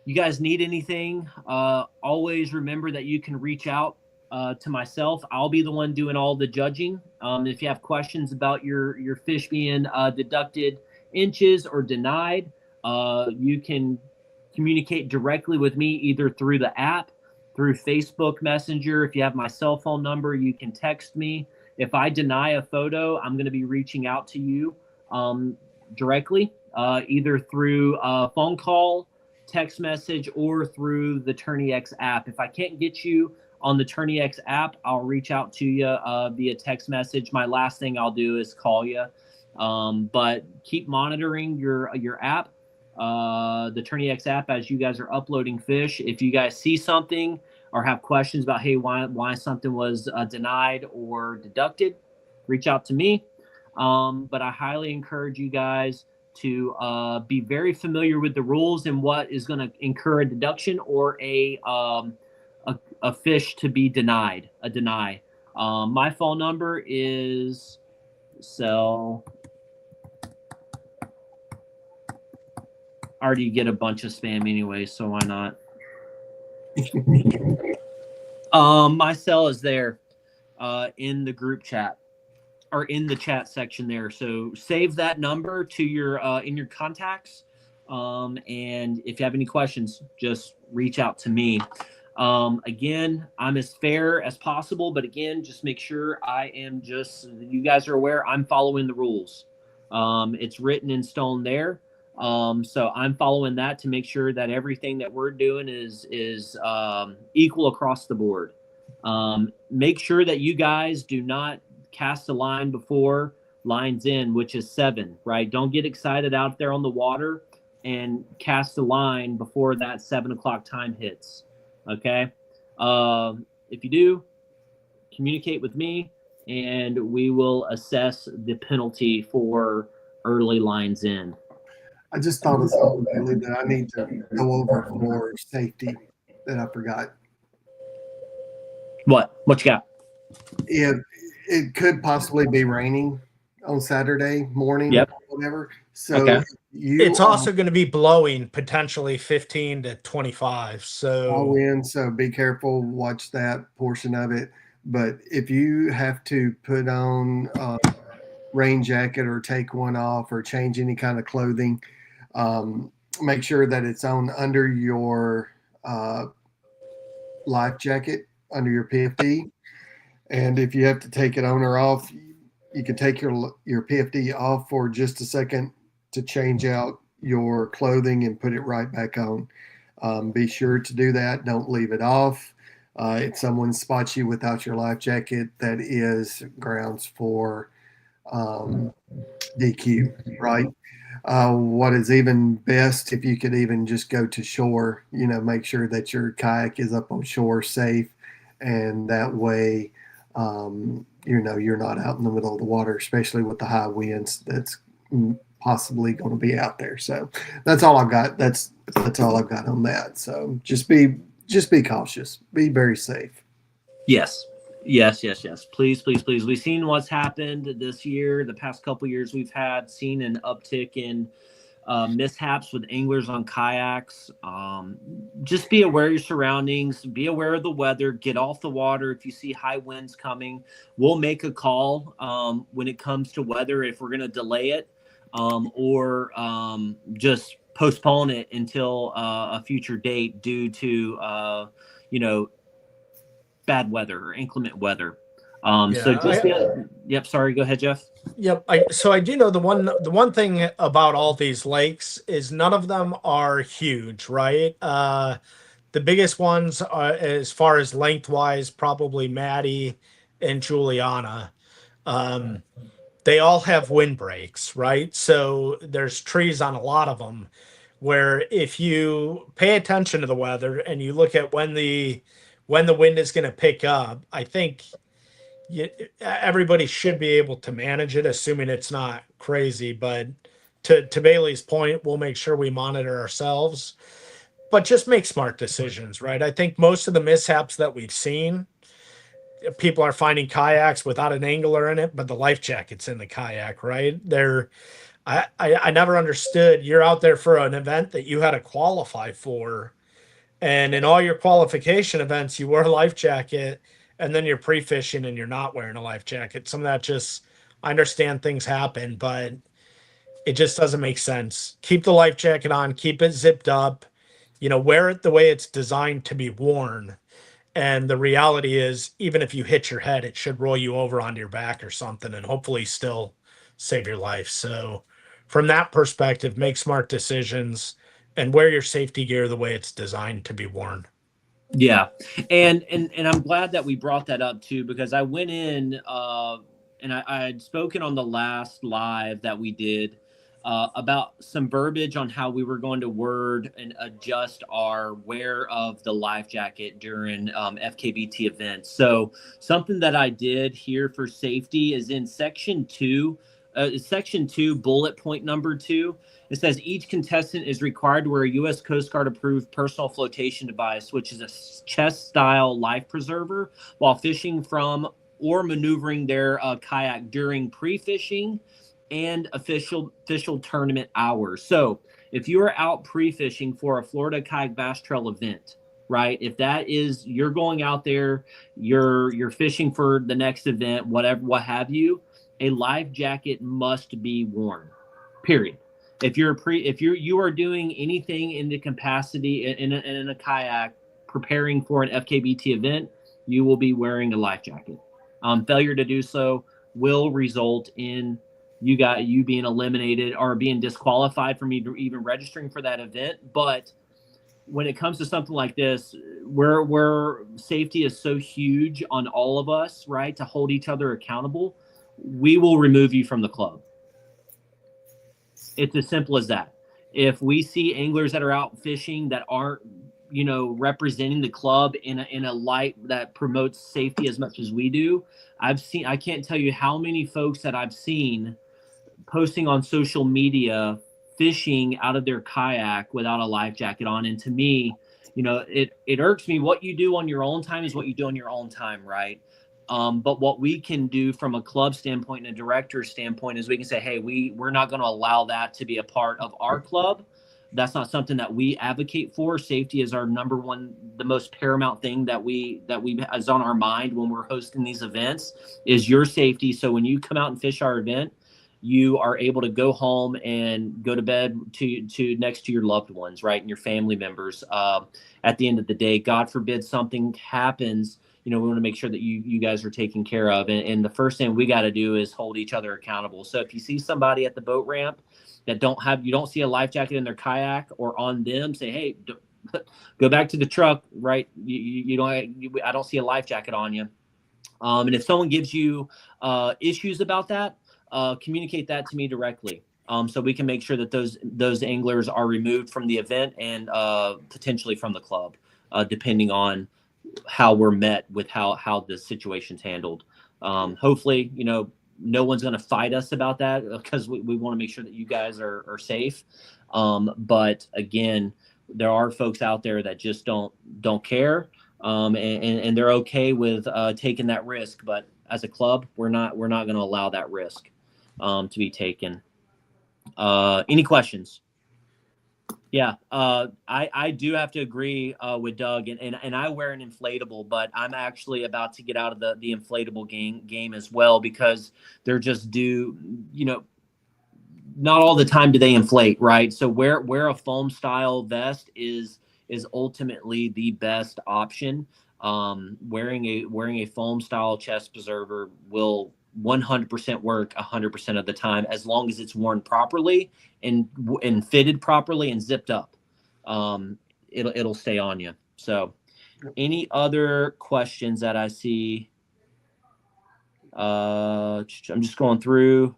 you guys need anything, always remember that you can reach out to myself. I'll be the one doing all the judging. If you have questions about your fish being deducted inches or denied, you can communicate directly with me either through the app, through Facebook Messenger. If you have my cell phone number, you can text me. If I deny a photo, I'm going to be reaching out to you directly, either through a phone call, text message, or through the TourneyX app. If I can't get you on the TourneyX app, I'll reach out to you via text message. My last thing I'll do is call you. But keep monitoring your app, the TourneyX app, as you guys are uploading fish. If you guys see something or have questions about, hey, why something was denied or deducted, reach out to me. But I highly encourage you guys to be very familiar with the rules and what is going to incur a deduction or a fish to be denied, a deny. My phone number is I already get a bunch of spam anyway, so why not? My cell is there in the group chat or in the chat section there. So save that number to your in your contacts. And if you have any questions, just reach out to me. Again, I'm as fair as possible, but again, just make sure you guys are aware I'm following the rules. It's written in stone there. So I'm following that to make sure that everything that we're doing is equal across the board. Make sure that you guys do not cast a line before lines in, which is 7, right? Don't get excited out there on the water and cast a line before that 7 o'clock time hits. Okay. If you do, communicate with me and we will assess the penalty for early lines in. I just thought of something Bailey, that I need to go over for safety that I forgot. What you got? It could possibly be raining on Saturday morning, Yep. or whatever. So Okay. It's also going to be blowing potentially 15 to 25. all So in, so be careful, watch that portion of it. But if you have to put on a rain jacket or take one off or change any kind of clothing, make sure that it's on under your life jacket, under your PFD. And if you have to take it on or off, you can take your PFD off for just a second to change out your clothing and put it right back on. Be sure to do that. Don't leave it off. If someone spots you without your life jacket, that is grounds for DQ, right? What is even best, if you could even just go to shore, make sure that your kayak is up on shore safe, and that way, you're not out in the middle of the water, especially with the high winds that's possibly going to be out there. So that's all I've got. That's all I've got on that. So just be cautious. Be very safe. Yes. Please. We've seen what's happened this year. The past couple years, we've seen an uptick in mishaps with anglers on kayaks. Just be aware of your surroundings. Be aware of the weather. Get off the water if you see high winds coming. We'll make a call when it comes to weather if we're going to delay it or just postpone it until a future date due to bad weather or inclement weather. Yep. Sorry. Go ahead, Jeff. Yep. I do know the one thing about all these lakes is none of them are huge, right? The biggest ones are, as far as lengthwise, probably Maddie and Juliana. They all have windbreaks, right? So there's trees on a lot of them where if you pay attention to the weather and you look at when the wind is going to pick up, I think everybody should be able to manage it, assuming it's not crazy. But to Bailey's point, we'll make sure we monitor ourselves, but just make smart decisions, right? I think most of the mishaps that we've seen, people are finding kayaks without an angler in it, but the life jacket's in the kayak, right? I never understood. You're out there for an event that you had to qualify for, and in all your qualification events, you wore a life jacket, and then you're pre-fishing and you're not wearing a life jacket. Some of that just, I understand things happen, but it just doesn't make sense. Keep the life jacket on, keep it zipped up, wear it the way it's designed to be worn. And the reality is, even if you hit your head, it should roll you over onto your back or something and hopefully still save your life. So, from that perspective, make smart decisions and wear your safety gear the way it's designed to be worn. Yeah, and I'm glad that we brought that up too, because I went in and I had spoken on the last live that we did about some verbiage on how we were going to word and adjust our wear of the life jacket during FKBT events. So something that I did here for safety is in section two, bullet point number 2. It says each contestant is required to wear a U.S. Coast Guard approved personal flotation device, which is a chest style life preserver, while fishing from or maneuvering their kayak during pre-fishing and official tournament hours. So if you are out pre-fishing for a Florida Kayak Bass Trail event, right? If that is, you're going out there, you're fishing for the next event, whatever, what have you, a life jacket must be worn. Period. If you are doing anything in the capacity in a kayak preparing for an FKBT event, you will be wearing a life jacket. Failure to do so will result in you being eliminated or being disqualified from even registering for that event. But when it comes to something like this, where safety is so huge on all of us, right, to hold each other accountable, we will remove you from the club. It's as simple as that. If we see anglers that are out fishing that aren't, representing the club in a light that promotes safety as much as we do, I can't tell you how many folks that I've seen posting on social media fishing out of their kayak without a life jacket on. And to me, it irks me. What you do on your own time is what you do on your own time, right? But what we can do from a club standpoint and a director's standpoint is we can say, hey, we're not going to allow that to be a part of our club. That's not something that we advocate for. Safety is our number one, the most paramount thing that we is on our mind when we're hosting these events is your safety. So when you come out and fish our event, you are able to go home and go to bed to next to your loved ones, right, and your family members. At the end of the day, God forbid something happens, we want to make sure that you guys are taken care of. And the first thing we got to do is hold each other accountable. So if you see somebody at the boat ramp that you don't see a life jacket in their kayak or on them, say, hey, go back to the truck, right? I don't see a life jacket on you. And if someone gives you issues about that, communicate that to me directly. So we can make sure that those anglers are removed from the event and potentially from the club, depending on how we're met with how the situation's handled. Hopefully, no one's going to fight us about that because we want to make sure that you guys are safe. But again, there are folks out there that just don't care. And they're okay with taking that risk. But as a club, we're not going to allow that risk to be taken. Any questions? Yeah, I do have to agree with Doug, and I wear an inflatable, but I'm actually about to get out of the inflatable game as well because they're just not all the time do they inflate, right? So wear a foam style vest is ultimately the best option. Wearing a foam style chest preserver will 100% work 100% of the time as long as it's worn properly and fitted properly and zipped up. It'll stay on you. So any other questions that I see? I'm just going through.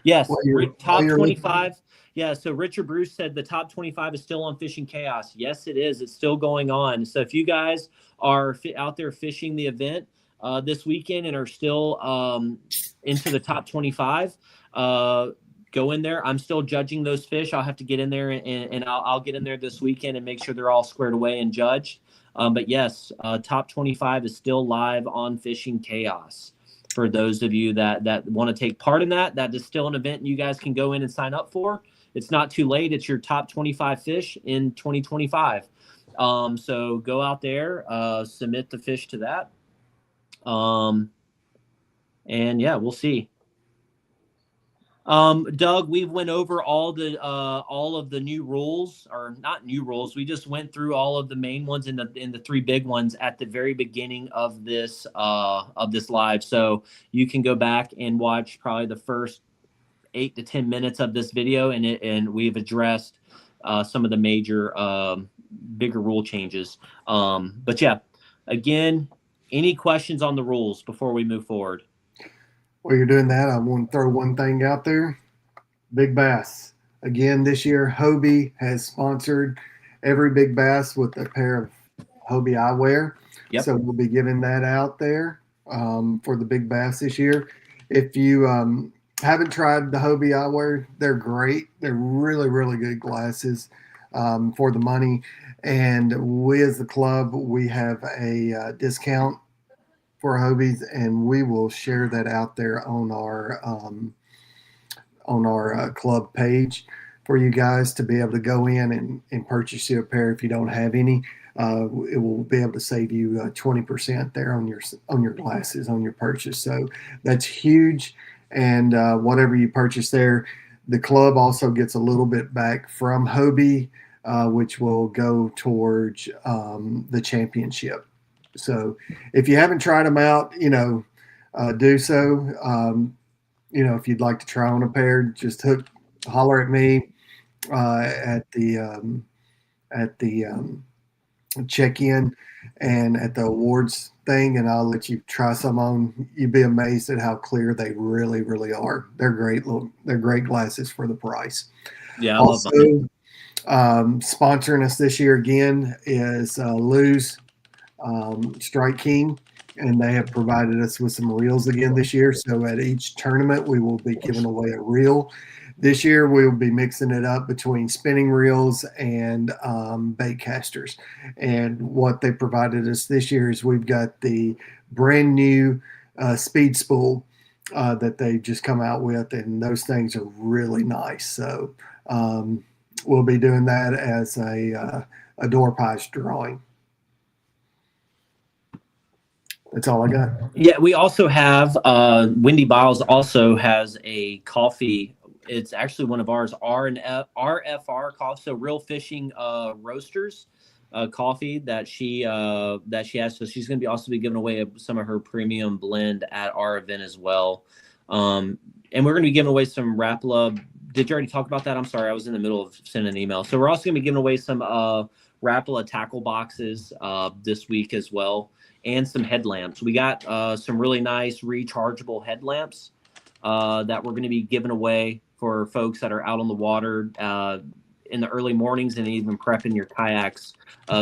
Yes, top 25. Yeah, so Richard Bruce said the top 25 is still on Fishing Chaos. Yes, it is. It's still going on. So if you guys are out there fishing the event this weekend and are still into the top 25, go in there. I'm still judging those fish. I'll have to get in there and I'll get in there this weekend and make sure they're all squared away and judged. But yes, top 25 is still live on Fishing Chaos. For those of you that want to take part in that is still an event you guys can go in and sign up for. It's not too late. It's your top 25 fish in 2025. So go out there, submit the fish to that. And yeah, we'll see. Doug, we've went over all of the new rules, or not new rules. We just went through all of the main ones in the three big ones at the very beginning of this live. So you can go back and watch probably the first 8 to 10 minutes of this video, and we've addressed some of the major bigger rule changes. But yeah, again, any questions on the rules before we move forward? While you're doing that, I want to throw one thing out there. Big Bass. Again, this year, Hobie has sponsored every Big Bass with a pair of Hobie eyewear. Yep. So we'll be giving that out there for the Big Bass this year. If you haven't tried the Hobie eyewear, they're great. They're really, really good glasses for the money. And we as the club, we have a discount for Hobies, and we will share that out there on our club page for you guys to be able to go in and purchase you a pair if you don't have any. It will be able to save you 20% there on your glasses on your purchase. So that's huge. And whatever you purchase there, the club also gets a little bit back from Hobie, which will go towards the championship. So if you haven't tried them out, do so. If you'd like to try on a pair, just holler at me at the check-in and at the awards thing, and I'll let you try some on. You'd be amazed at how clear they really, really are. They're great. They're great glasses for the price. Yeah. Also, sponsoring us this year again is Lou's Strike King, and they have provided us with some reels again this year. So at each tournament, we will be giving away a reel. This year, we will be mixing it up between spinning reels and bait casters. And what they provided us this year is we've got the brand new speed spool that they just come out with, and those things are really nice. So we'll be doing that as a door prize drawing. That's all I got. Yeah, we also have Wendy Biles also has a coffee. It's actually one of ours, RFR coffee, so Real Fishing Roasters coffee that she has. So she's going to be also giving away some of her premium blend at our event as well. And we're going to be giving away some Rapala. Did you already talk about that? I'm sorry, I was in the middle of sending an email. So we're also going to be giving away some Rapala tackle boxes this week as well, and some headlamps. We got some really nice rechargeable headlamps that we're going to be giving away for folks that are out on the water in the early mornings and even prepping your kayaks,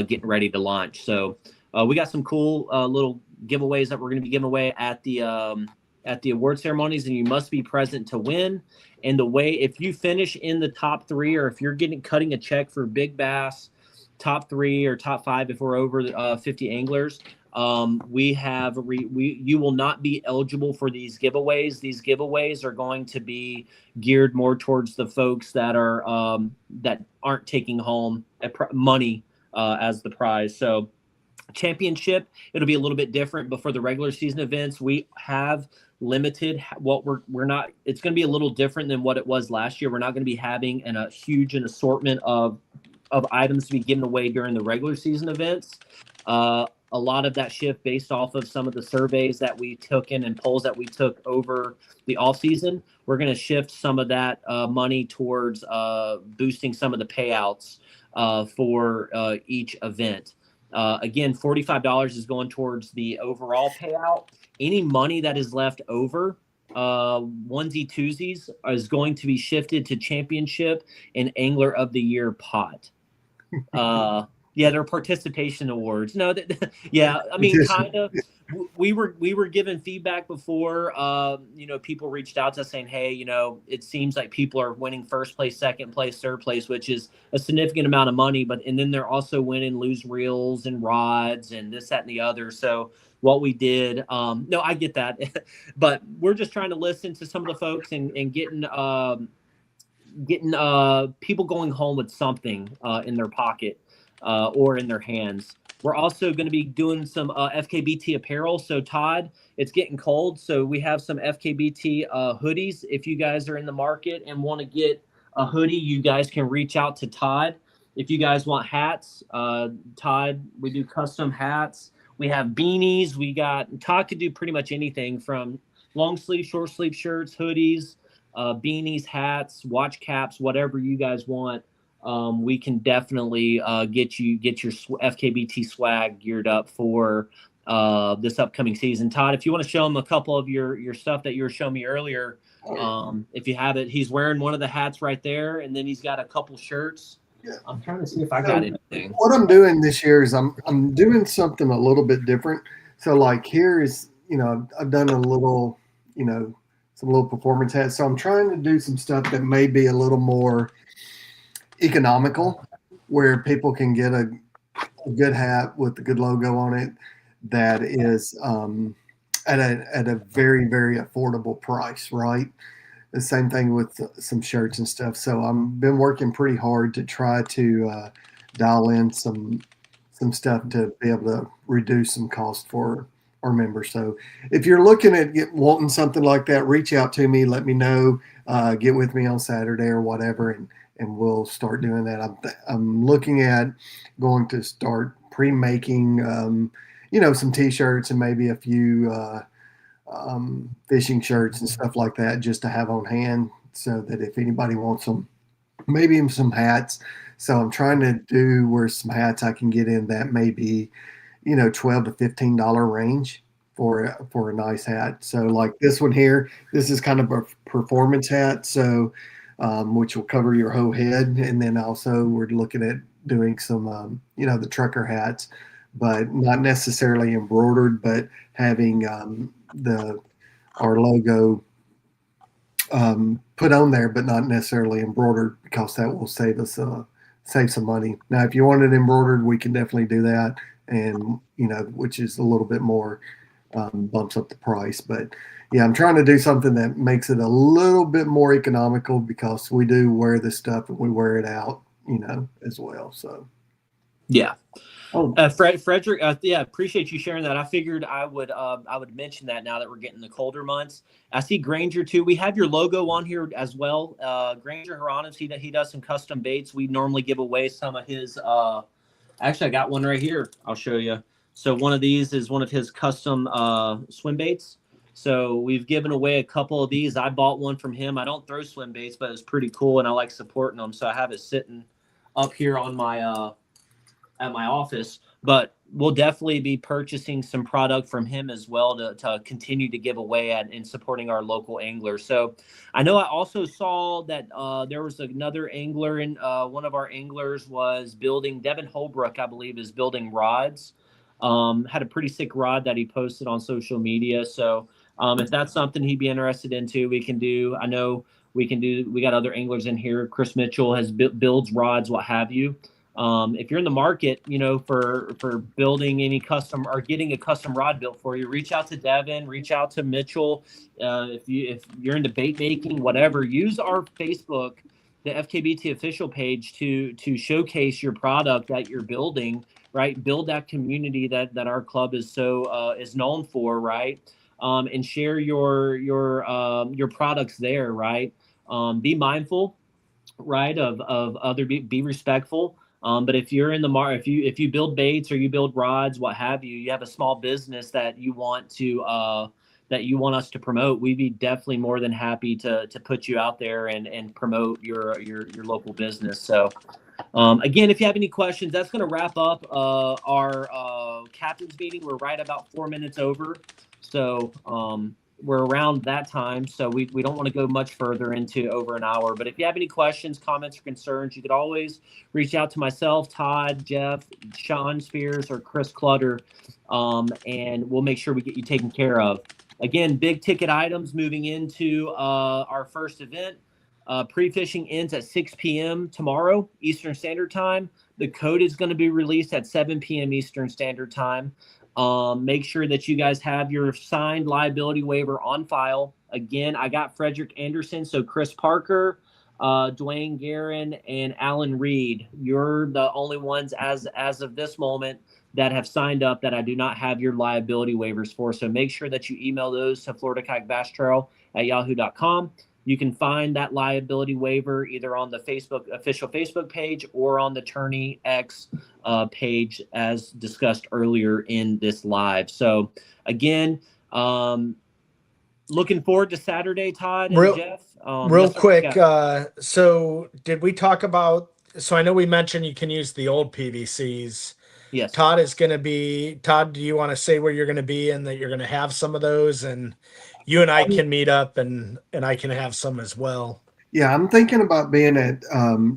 getting ready to launch. So we got some cool little giveaways that we're going to be giving away at the award ceremonies, and you must be present to win. And the way, if you finish in the top 3, or if you're cutting a check for Big Bass, top 3 or top 5, if we're over 50 anglers, you will not be eligible for these giveaways. These giveaways are going to be geared more towards the folks that are that aren't taking home money as the prize. So championship, it'll be a little bit different, but for the regular season events, we have limited what we're not. It's going to be a little different than what it was last year. We're not going to be having a huge assortment of items to be given away during the regular season events. A lot of that shift based off of some of the surveys that we took in and polls that we took over the off season. We're going to shift some of that money towards boosting some of the payouts for each event. Again, $45 is going towards the overall payout. Any money that is left over, onesie twosies, is going to be shifted to championship and angler of the year pot. Yeah, they're participation awards. No, yeah, I mean, kind of. We were given feedback before. People reached out to us saying, "Hey, it seems like people are winning first place, second place, third place, which is a significant amount of money. And then they're also winning loose reels and rods and this, that, and the other." So what we did, no, I get that, but we're just trying to listen to some of the folks and getting people going home with something in their pocket. or in their hands. We're also going to be doing some FKBT apparel. So Todd, it's getting cold, so we have some FKBT hoodies. If you guys are in the market and want to get a hoodie, you guys can reach out to Todd. If you guys want hats, Todd, we do custom hats. We have beanies. Todd could do pretty much anything from long sleeve, short sleeve shirts, hoodies, beanies, hats, watch caps, whatever you guys want. We can definitely get your FKBT swag geared up for this upcoming season. Todd, if you want to show him a couple of your stuff that you were showing me earlier, if you have it, he's wearing one of the hats right there, and then he's got a couple shirts. Yeah. I'm trying to see if I got anything. What I'm doing this year is I'm doing something a little bit different. So like here is, I've done a little, some little performance hats. So I'm trying to do some stuff that may be a little more economical, where people can get a good hat with a good logo on it that is at a very, very affordable price, right? The same thing with some shirts and stuff. So I've been working pretty hard to try to dial in some stuff to be able to reduce some cost for our members. So if you're looking at wanting something like that, reach out to me, let me know, get with me on Saturday or whatever, and we'll start doing that. I'm looking at going to start pre-making, some T-shirts and maybe a few fishing shirts and stuff like that, just to have on hand, so that if anybody wants them, maybe even some hats. So I'm trying to do where some hats I can get in that maybe, $12 to $15 range for a nice hat. So like this one here, this is kind of a performance hat. So which will cover your whole head. And then also we're looking at doing some, the trucker hats, but not necessarily embroidered, but having our logo put on there, but not necessarily embroidered, because that will save some money. Now, if you want it embroidered, we can definitely do that, and which is a little bit more, bumps up the price. But yeah, I'm trying to do something that makes it a little bit more economical, because we do wear this stuff and we wear it out, as well. So yeah. Frederick, appreciate you sharing that. I figured I would mention that now that we're getting the colder months. I see Granger too. We have your logo on here as well. Granger Haranos, he does some custom baits. We normally give away some of his. Actually, I got one right here. I'll show you. So one of these is one of his custom swim baits. So we've given away a couple of these. I bought one from him. I don't throw swim baits, but it's pretty cool, and I like supporting them. So I have it sitting up here on my at my office. But we'll definitely be purchasing some product from him as well to continue to give away in supporting our local anglers. So I know I also saw that there was another angler in one of our anglers was building, Devin Holbrook, I believe, is building rods. Had a pretty sick rod that he posted on social media. So if that's something he'd be interested in too, we can do. I know we got other anglers in here. Chris Mitchell builds rods, what have you. If you're in the market, for building any custom or getting a custom rod built for you, reach out to Devin, reach out to Mitchell. If you're into bait making, whatever, use our Facebook, the FKBT official page to showcase your product that you're building, right? Build that community that our club is is known for, right? And share your products there, right? Be mindful, right, of other, be respectful. But if you're in the if you build baits or you build rods, what have you, you have a small business that you want us to promote, we'd be definitely more than happy to put you out there and promote your local business. So again, if you have any questions, that's going to wrap up our captain's meeting. We're right about 4 minutes over. So we're around that time, so we don't want to go much further into over an hour. But if you have any questions, comments, or concerns, you could always reach out to myself, Todd, Jeff, Sean Spears, or Chris Clutter, and we'll make sure we get you taken care of. Again, big ticket items moving into our first event. Pre-fishing ends at 6 p.m. tomorrow, Eastern Standard Time. The code is going to be released at 7 p.m. Eastern Standard Time. Make sure that you guys have your signed liability waiver on file. Again, I got Frederick Anderson, so Chris Parker, Dwayne Guerin and Alan Reed. You're the only ones as of this moment that have signed up that I do not have your liability waivers for. So make sure that you email those to Florida Kayak Bass Trail at yahoo.com. You can find that liability waiver either on the official Facebook page or on the Tourney X page, as discussed earlier in this live. So again, looking forward to Saturday, Todd and Jeff. Real Yes, sir. quick, Yeah. so did we talk about? So I know we mentioned you can use the old PVCs. Yes. Todd, do you want to say where you're going to be and that you're going to have some of those, and you and I can meet up and I can have some as well. Yeah, I'm thinking about being at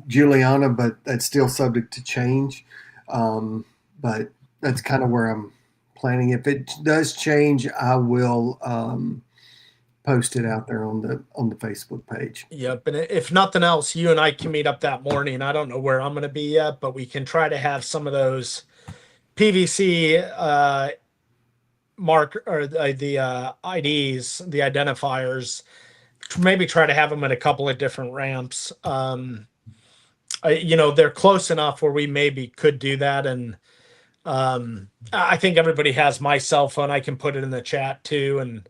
Juliana, but that's still subject to change. But that's kind of where I'm planning. If it does change, I will post it out there on the Facebook page. Yep, and if nothing else, you and I can meet up that morning. I don't know where I'm going to be yet, but we can try to have some of those PVC mark or the IDs, the identifiers. Maybe try to have them at a couple of different ramps. They're close enough where we maybe could do that, and I think everybody has my cell phone. I can put it in the chat too, and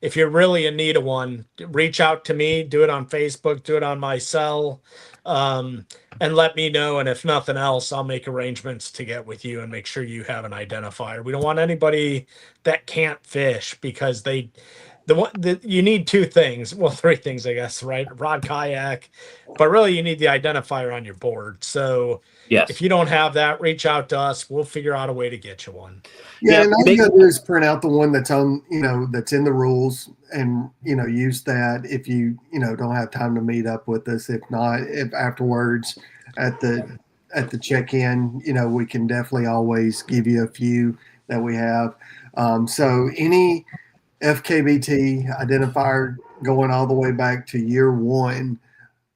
if you're really in need of one, reach out to me, do it on Facebook, do it on my cell, and let me know. And if nothing else, I'll make arrangements to get with you and make sure you have an identifier. We don't want anybody that can't fish because you need two things. Well, three things, I guess, right? Rod, kayak, but really you need the identifier on your board. So yes, if you don't have that, reach out to us. We'll figure out a way to get you one. Yeah, and all you gotta do is print out the one that's on, that's in the rules, and use that if you don't have time to meet up with us. If not, if afterwards at the check-in, we can definitely always give you a few that we have. So any FKBT identifier going all the way back to year one,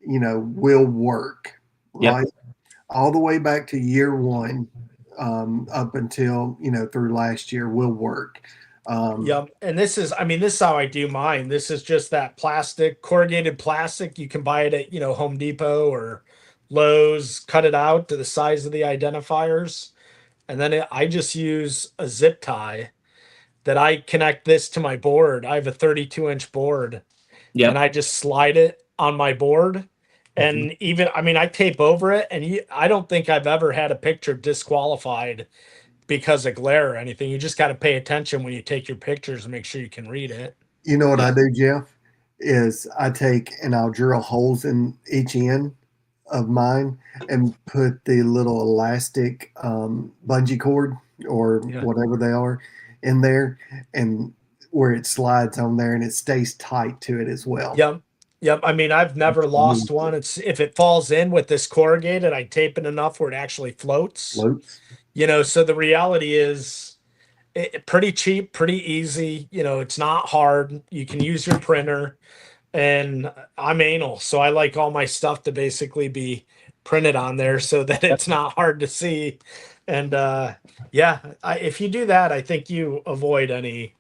will work, right? Yep. All the way back to year one. Up until through last year will work. Yep. And this is how I do mine. This is just that corrugated plastic. You can buy it at Home Depot or Lowe's. Cut it out to the size of the identifiers, and then I just use a zip tie that I connect this to my board. I have a 32-inch board, and I just slide it on my board. And even, I tape over it, and I don't think I've ever had a picture disqualified because of glare or anything. You just got to pay attention when you take your pictures and make sure you can read it. You know what I do, Jeff? Is I take and I'll drill holes in each end of mine and put the little elastic bungee cord or whatever they are in there, and where it slides on there and it stays tight to it as well. Yep. I've never lost one. It's if it falls in with this corrugated, I tape it enough where it actually floats. So the reality is pretty cheap, pretty easy. It's not hard. You can use your printer, and I'm anal. So I like all my stuff to basically be printed on there so that it's not hard to see. And if you do that, I think you avoid any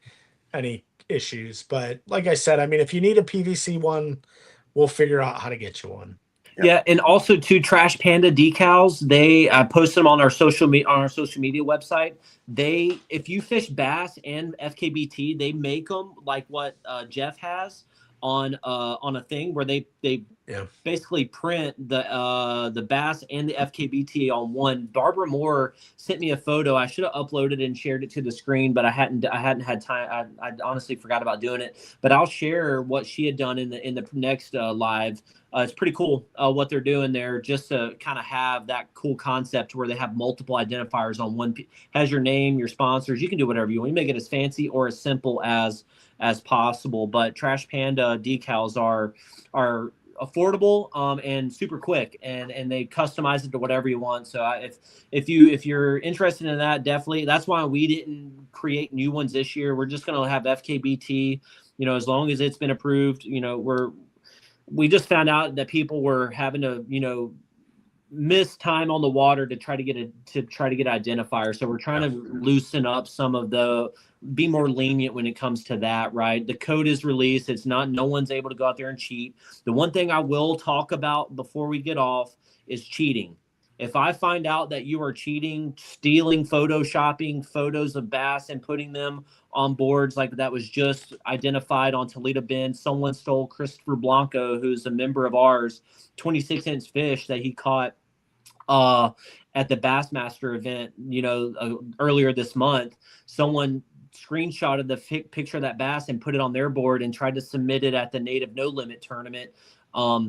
issues. But like I said, if you need a PVC one, we'll figure out how to get you one. Yeah, and also too, Trash Panda decals. I posted them on our social media website. If you fish bass and FKBT, they make them like what Jeff has on a thing where they basically print the bass and the FKBT on one. Barbara Moore sent me a photo. I should have uploaded and shared it to the screen, but I hadn't had time. I honestly forgot about doing it. But I'll share what she had done in the next live. It's pretty cool what they're doing there, just to kind of have that cool concept where they have multiple identifiers on one. Has your name, your sponsors. You can do whatever you want. You make it as fancy or as simple as possible. But Trash Panda decals are affordable and super quick, and they customize it to whatever you want. So if you're interested in that, definitely. That's why we didn't create new ones this year. We're just going to have FKBT. As long as it's been approved. We just found out that people were having to missed time on the water to try to get identifier. So we're trying to loosen up some of be more lenient when it comes to that, right? The code is released. It's not, no one's able to go out there and cheat. The one thing I will talk about before we get off is cheating. If I find out that you are cheating, stealing, photoshopping photos of bass and putting them on boards like that was just identified on Toledo Bend, someone stole Christopher Blanco, who's a member of ours, 26-inch fish that he caught at the Bassmaster event, earlier this month. Someone screenshotted the picture of that bass and put it on their board and tried to submit it at the Native No Limit tournament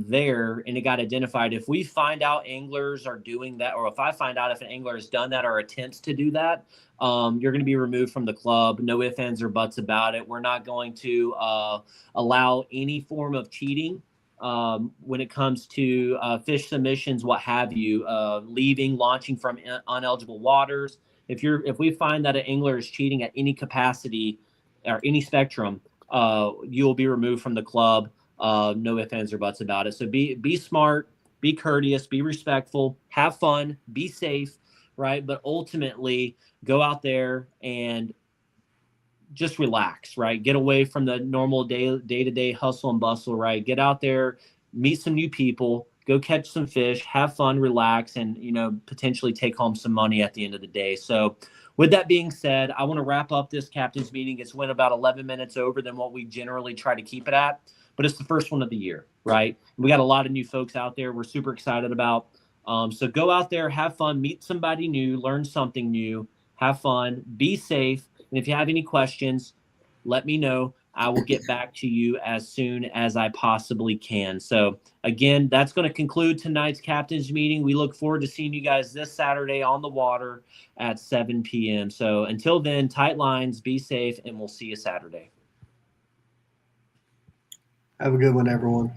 there, and it got identified. If we find out anglers are doing that, or if I find out if an angler has done that or attempts to do that, you're going to be removed from the club. No ifs, ands, or buts about it. We're not going to allow any form of cheating when it comes to fish submissions, what have you, leaving, launching from uneligible waters. If we find that an angler is cheating at any capacity or any spectrum, you will be removed from the club. No ifs, ands, or buts about it. So be smart, be courteous, be respectful, have fun, be safe, right? But ultimately, go out there and just relax, right? Get away from the normal day-to-day hustle and bustle, right? Get out there, meet some new people, go catch some fish, have fun, relax, and, potentially take home some money at the end of the day. So with that being said, I want to wrap up this captain's meeting. It's went about 11 minutes over than what we generally try to keep it at, but it's the first one of the year, right? We got a lot of new folks out there we're super excited about. So go out there, have fun, meet somebody new, learn something new, have fun, be safe. And if you have any questions, let me know. I will get back to you as soon as I possibly can. So again, that's going to conclude tonight's captain's meeting. We look forward to seeing you guys this Saturday on the water at 7 p.m. So until then, tight lines, be safe, and we'll see you Saturday. Have a good one, everyone.